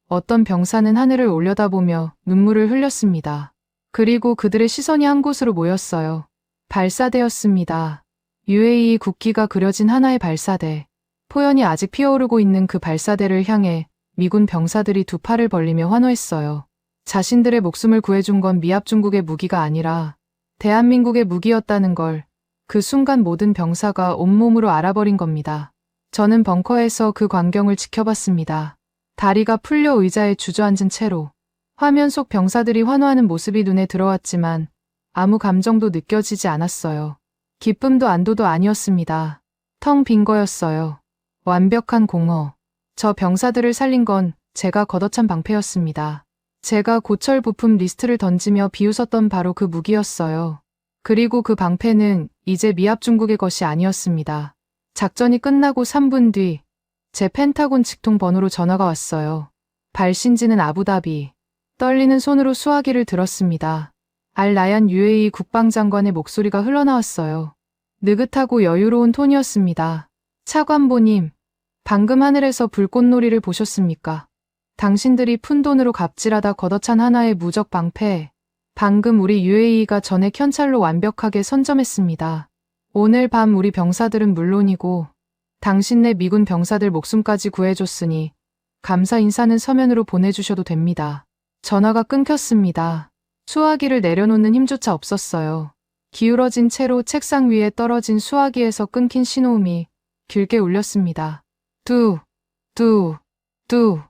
어떤 병사는 하늘을 올려다보며 눈물을 흘렸습니다. 그리고 그들의 시선이 한 곳으로 모였어요. 발사대였습니다. UAE 국기가 그려진 하나의 발사대. 포연이 아직 피어오르고 있는 그 발사대를 향해 미군 병사들이 두 팔을 벌리며 환호했어요. 자신들의 목숨을 구해준 건 미합 중국의 무기가 아니라 대한민국의 무기였다는 걸 그 순간 모든 병사가 온몸으로 알아버린 겁니다. 저는 벙커에서 그 광경을 지켜봤습니다. 다리가 풀려 의자에 주저앉은 채로 화면 속 병사들이 환호하는 모습이 눈에 들어왔지만 아무 감정도 느껴지지 않았어요. 기쁨도 안도도 아니었습니다. 텅 빈 거였어요. 완벽한 공허. 저 병사들을 살린 건 제가 걷어찬 방패였습니다. 제가 고철 부품 리스트를 던지며 비웃었던 바로 그 무기였어요. 그리고 그 방패는 이제 미합 중국의 것이 아니었습니다. 작전이 끝나고 3분 뒤 제 펜타곤 직통 번호로 전화가 왔어요. 발신지는 아부다비. 떨리는 손으로 수화기를 들었습니다. 알-나얀 UAE 국방장관의 목소리가 흘러나왔어요. 느긋하고 여유로운 톤이었습니다. 차관보님, 방금 하늘에서 불꽃놀이를 보셨습니까? 당신들이 푼돈으로 갑질하다 걷어찬 하나의 무적 방패. 방금 우리 UAE가 전에 현찰로 완벽하게 선점했습니다. 오늘 밤 우리 병사들은 물론이고 당신네 미군 병사들 목숨까지 구해줬으니 감사 인사는 서면으로 보내주셔도 됩니다. 전화가 끊겼습니다. 수화기를 내려놓는 힘조차 없었어요. 기울어진 채로 책상 위에 떨어진 수화기에서 끊긴 신호음이 길게 울렸습니다. 뚜, 뚜, 뚜.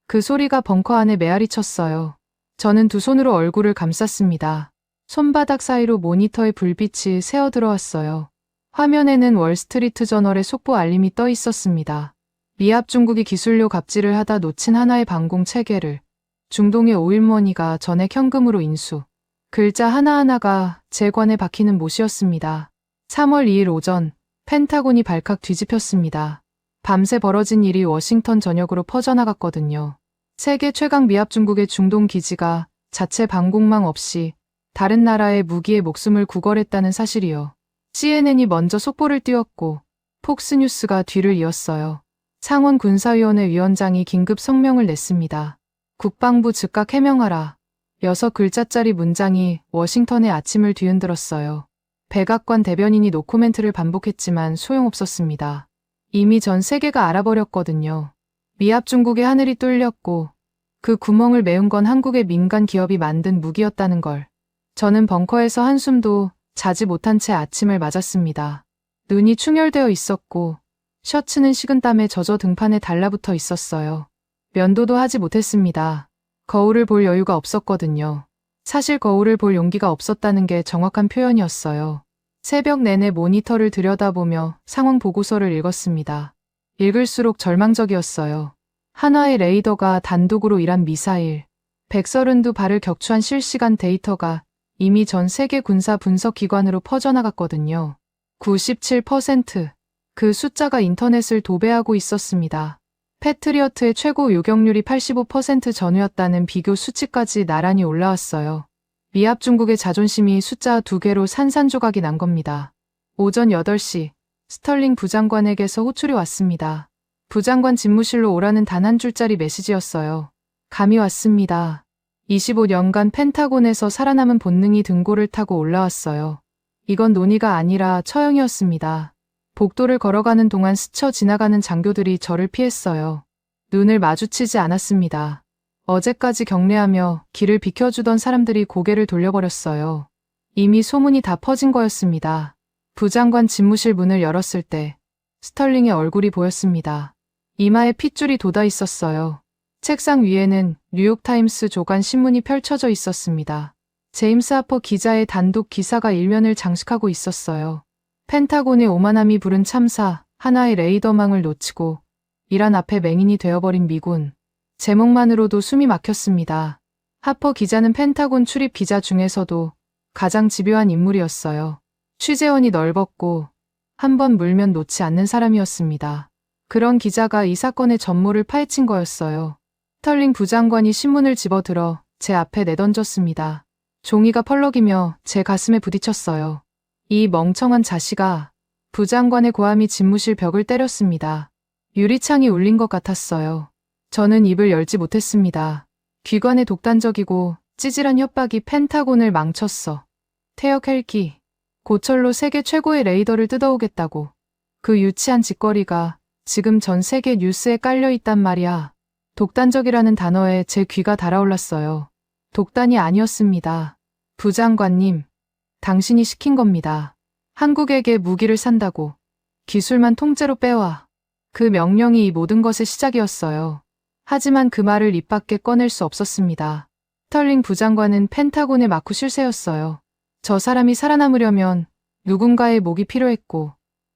그 소리가 벙커 안에 메아리 쳤어요. 저는 두 손으로 얼굴을 감쌌습니다. 손바닥 사이로 모니터의 불빛이 새어 들어왔어요. 화면에는 월스트리트 저널의 속보 알림이 떠 있었습니다. 미합 중국이 기술료 갑질을 하다 놓친 하나의 방공 체계를 중동의 오일머니가 전액 현금으로 인수. 글자 하나하나가 제 관에 박히는 못이었습니다. 3월 2일 오전 펜타곤이 발칵 뒤집혔습니다. 밤새 벌어진 일이 워싱턴 전역으로 퍼져나갔거든요. 세계 최강 미합 중국의 중동 기지가 자체 방공망 없이 다른 나라의 무기에 목숨을 구걸했다는 사실이요. CNN이 먼저 속보를 띄웠고 폭스뉴스가 뒤를 이었어요. 상원 군사위원회 위원장이 긴급 성명을 냈습니다. 국방부 즉각 해명하라. 6글자짜리 문장이 워싱턴의 아침을 뒤흔들었어요. 백악관 대변인이 노코멘트를 반복했지만 소용없었습니다. 이미 전 세계가 알아버렸거든요. 미합 중국의 하늘이 뚫렸고 그 구멍을 메운 건 한국의 민간 기업이 만든 무기였다는 걸. 저는 벙커에서 한숨도 자지 못한 채 아침을 맞았습니다. 눈이 충혈되어 있었고 셔츠는 식은땀에 젖어 등판에 달라붙어 있었어요. 면도도 하지 못했습니다. 거울을 볼 여유가 없었거든요. 사실 거울을 볼 용기가 없었다는 게 정확한 표현이었어요. 새벽 내내 모니터를 들여다보며 상황 보고서를 읽었습니다. 읽을수록 절망적이었어요. 한화의 레이더가 단독으로 일한 미사일, 132발을 격추한 실시간 데이터가 이미 전 세계 군사 분석 기관으로 퍼져나갔거든요. 97%. 그 숫자가 인터넷을 도배하고 있었습니다. 패트리어트의 최고 요격률이 85% 전후였다는 비교 수치까지 나란히 올라왔어요. 미합 중국의 자존심이 숫자 2개로 산산조각이 난 겁니다. 오전 8시 스털링 부장관에게서 호출이 왔습니다. 부장관 집무실로 오라는 단 한 줄짜리 메시지였어요. 감이 왔습니다. 25년간 펜타곤에서 살아남은 본능이 등골을 타고 올라왔어요. 이건 논의가 아니라 처형이었습니다. 복도를 걸어가는 동안 스쳐 지나가는 장교들이 저를 피했어요. 눈을 마주치지 않았습니다. 어제까지 경례하며 길을 비켜주던 사람들이 고개를 돌려버렸어요. 이미 소문이 다 퍼진 거였습니다. 부장관 집무실 문을 열었을 때 스털링의 얼굴이 보였습니다. 이마에 핏줄이 돋아 있었어요. 책상 위에는 뉴욕타임스 조간 신문이 펼쳐져 있었습니다. 제임스 하퍼 기자의 단독 기사가 일면을 장식하고 있었어요. 펜타곤의 오만함이 부른 참사, 하나의 레이더망을 놓치고 이란 앞에 맹인이 되어버린 미군. 제목만으로도 숨이 막혔습니다. 하퍼 기자는 펜타곤 출입 기자 중에서도 가장 집요한 인물이었어요. 취재원이 넓었고 한 번 물면 놓지 않는 사람이었습니다. 그런 기자가 이 사건의 전모를 파헤친 거였어요. 스털링 부장관이 신문을 집어들어 제 앞에 내던졌습니다. 종이가 펄럭이며 제 가슴에 부딪혔어요. 이 멍청한 자식아. 부장관의 고함이 집무실 벽을 때렸습니다. 유리창이 울린 것 같았어요. 저는 입을 열지 못했습니다. 귀관의 독단적이고 찌질한 협박이 펜타곤을 망쳤어. 태역 헬기. 고철로 세계 최고의 레이더를 뜯어오겠다고. 그 유치한 짓거리가 지금 전 세계 뉴스에 깔려있단 말이야. 독단적이라는 단어에 제 귀가 달아올랐어요. 독단이 아니었습니다. 부장관님, 당신이 시킨 겁니다. 한국에게 무기를 산다고. 기술만 통째로 빼와. 그 명령이 이 모든 것의 시작이었어요. 하지만 그 말을 입 밖에 꺼낼 수 없었습니다. 스털링 부장관은 펜타곤의 마쿠 실세였어요. 저 사람이 살아남으려면 누군가의 목이 필요했고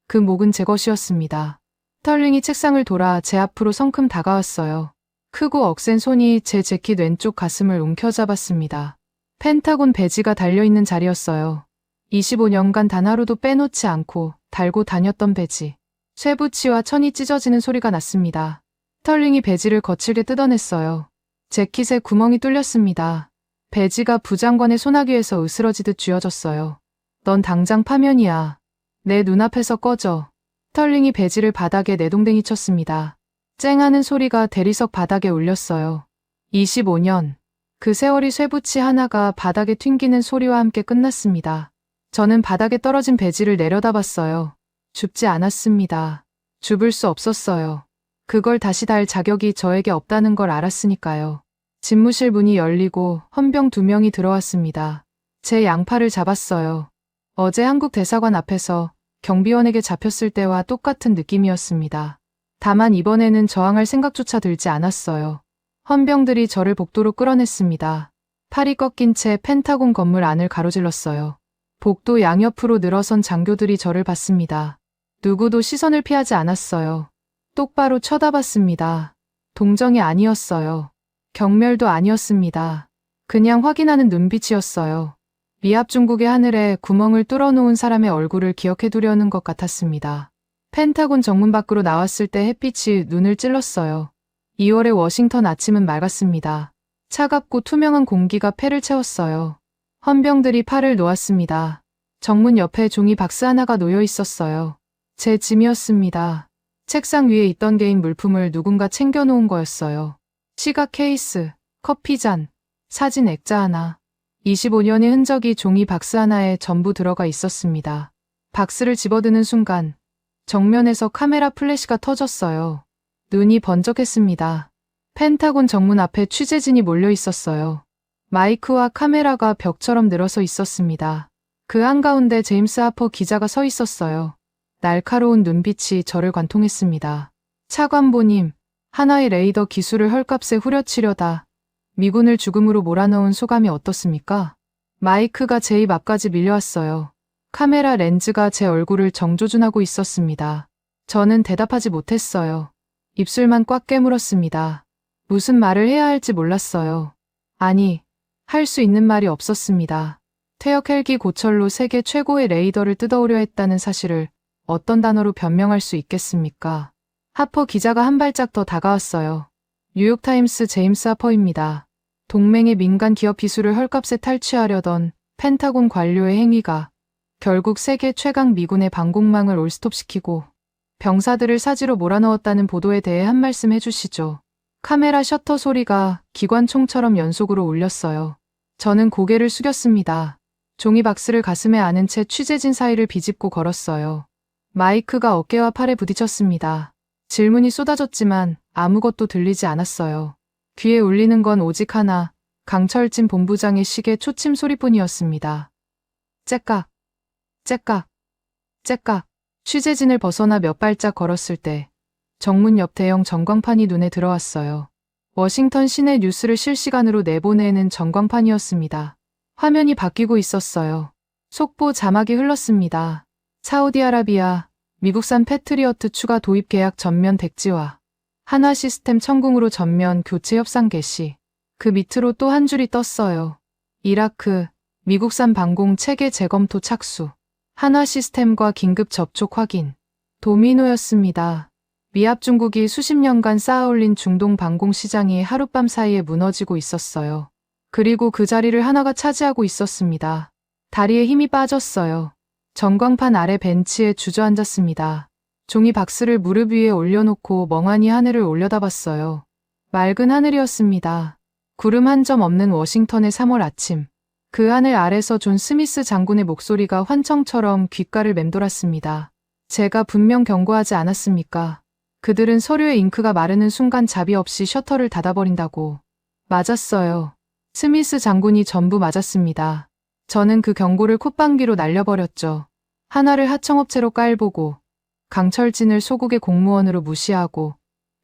그 목은 제 것이었습니다. 스털링이 책상을 돌아 제 앞으로 성큼 다가왔어요. 크고 억센 손이 제 재킷 왼쪽 가슴을 움켜잡았습니다. 펜타곤 배지가 달려있는 자리였어요. 25년간 단 하루도 빼놓지 않고 달고 다녔던 배지. 쇠붙이와 천이 찢어지는 소리가 났습니다. 스털링이 배지를 거칠게 뜯어냈어요. 재킷에 구멍이 뚫렸습니다. 배지가 부장관의 소나귀에서 으스러지듯 쥐어졌어요. 넌 당장 파면이야. 내 눈앞에서 꺼져. 스털링이 배지를 바닥에 내동댕이 쳤습니다. 쨍하는 소리가 대리석 바닥에 울렸어요. 25년. 그 세월이 쇠붙이 하나가 바닥에 튕기는 소리와 함께 끝났습니다. 저는 바닥에 떨어진 배지를 내려다봤어요. 줍지 않았습니다. 줍을 수 없었어요. 그걸 다시 달 자격이 저에게 없다는 걸 알았으니까요. 집무실 문이 열리고 헌병 2명이 들어왔습니다. 제 양팔을 잡았어요. 어제 한국 대사관 앞에서 경비원에게 잡혔을 때와 똑같은 느낌이었습니다. 다만 이번에는 저항할 생각조차 들지 않았어요. 헌병들이 저를 복도로 끌어냈습니다. 팔이 꺾인 채 펜타곤 건물 안을 가로질렀어요. 복도 양옆으로 늘어선 장교들이 저를 봤습니다. 누구도 시선을 피하지 않았어요. 똑바로 쳐다봤습니다. 동정이 아니었어요. 경멸도 아니었습니다. 그냥 확인하는 눈빛이었어요. 미합 중국의 하늘에 구멍을 뚫어놓은 사람의 얼굴을 기억해두려는 것 같았습니다. 펜타곤 정문 밖으로 나왔을 때 햇빛이 눈을 찔렀어요. 2월의 워싱턴 아침은 맑았습니다. 차갑고 투명한 공기가 폐를 채웠어요. 헌병들이 팔을 놓았습니다. 정문 옆에 종이 박스 하나가 놓여 있었어요. 제 짐이었습니다. 책상 위에 있던 개인 물품을 누군가 챙겨놓은 거였어요. 시각 케이스, 커피잔, 사진 액자 하나. 25년의 흔적이 종이 박스 하나에 전부 들어가 있었습니다. 박스를 집어드는 순간 정면에서 카메라 플래시가 터졌어요. 눈이 번쩍했습니다. 펜타곤 정문 앞에 취재진이 몰려 있었어요. 마이크와 카메라가 벽처럼 늘어서 있었습니다. 그 한가운데 제임스 하퍼 기자가 서 있었어요. 날카로운 눈빛이 저를 관통했습니다. 차관보님, 하나의 레이더 기술을 헐값에 후려치려다 미군을 죽음으로 몰아넣은 소감이 어떻습니까? 마이크가 제 입 앞까지 밀려왔어요. 카메라 렌즈가 제 얼굴을 정조준하고 있었습니다. 저는 대답하지 못했어요. 입술만 꽉 깨물었습니다. 무슨 말을 해야 할지 몰랐어요. 아니, 할 수 있는 말이 없었습니다. 퇴역 헬기 고철로 세계 최고의 레이더를 뜯어오려 했다는 사실을 어떤 단어로 변명할 수 있겠습니까? 하퍼 기자가 한 발짝 더 다가왔어요. 뉴욕타임스 제임스 하퍼입니다. 동맹의 민간 기업 기술을 헐값에 탈취하려던 펜타곤 관료의 행위가 결국 세계 최강 미군의 방공망을 올스톱시키고 병사들을 사지로 몰아넣었다는 보도에 대해 한 말씀 해주시죠. 카메라 셔터 소리가 기관총처럼 연속으로 울렸어요. 저는 고개를 숙였습니다. 종이 박스를 가슴에 안은 채 취재진 사이를 비집고 걸었어요. 마이크가 어깨와 팔에 부딪혔습니다. 질문이 쏟아졌지만 아무것도 들리지 않았어요. 귀에 울리는 건 오직 하나, 강철진 본부장의 시계 초침 소리뿐이었습니다. 째깍, 째깍, 째깍. 취재진을 벗어나 몇 발짝 걸었을 때 정문 옆 대형 전광판이 눈에 들어왔어요. 워싱턴 시내 뉴스를 실시간으로 내보내는 전광판이었습니다. 화면이 바뀌고 있었어요. 속보 자막이 흘렀습니다. 사우디아라비아, 미국산 패트리어트 추가 도입 계약 전면 백지화. 한화 시스템 천궁으로 전면 교체 협상 개시. 그 밑으로 또 한 줄이 떴어요. 이라크, 미국산 방공 체계 재검토 착수. 한화 시스템과 긴급 접촉 확인. 도미노였습니다. 미합 중국이 수십 년간 쌓아올린 중동 방공 시장이 하룻밤 사이에 무너지고 있었어요. 그리고 그 자리를 한화가 차지하고 있었습니다. 다리에 힘이 빠졌어요. 전광판 아래 벤치에 주저앉았습니다. 종이 박스를 무릎 위에 올려놓고 멍하니 하늘을 올려다봤어요. 맑은 하늘이었습니다. 구름 한 점 없는 워싱턴의 3월 아침. 그 하늘 아래서 존 스미스 장군의 목소리가 환청처럼 귓가를 맴돌았습니다. 제가 분명 경고하지 않았습니까? 그들은 서류의 잉크가 마르는 순간 자비 없이 셔터를 닫아버린다고. 맞았어요. 스미스 장군이 전부 맞았습니다. 저는 그 경고를 콧방귀로 날려버렸죠. 한화를 하청업체로 깔보고 강철진을 소국의 공무원으로 무시하고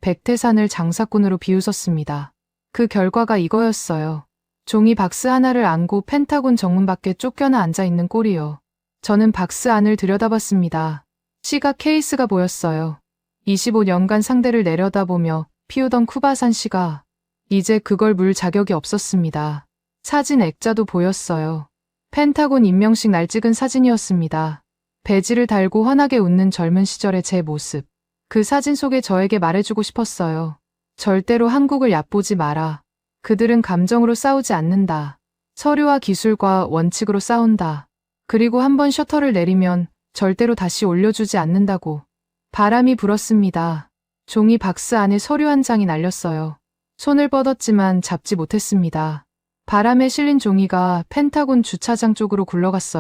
백태산을 장사꾼으로 비웃었습니다. 그 결과가 이거였어요. 종이 박스 하나를 안고 펜타곤 정문 밖에 쫓겨나 앉아있는 꼴이요. 저는 박스 안을 들여다봤습니다. 시각 케이스가 보였어요. 25년간 상대를 내려다보며 피우던 쿠바산 씨가 이제 그걸 물 자격이 없었습니다. 사진 액자도 보였어요. 펜타곤 임명식 날 찍은 사진이었습니다. 배지를 달고 환하게 웃는 젊은 시절의 제 모습. 그 사진 속에 저에게 말해주고 싶었어요. 절대로 한국을 얕보지 마라. 그들은 감정으로 싸우지 않는다. 서류와 기술과 원칙으로 싸운다. 그리고 한번 셔터를 내리면 절대로 다시 올려주지 않는다고. 바람이 불었습니다. 종이 박스 안에 서류 한 장이 날렸어요. 손을 뻗었지만 잡지 못했습니다. 바람에 실린 종이가 펜타곤 주차장 쪽으로 굴러갔어요.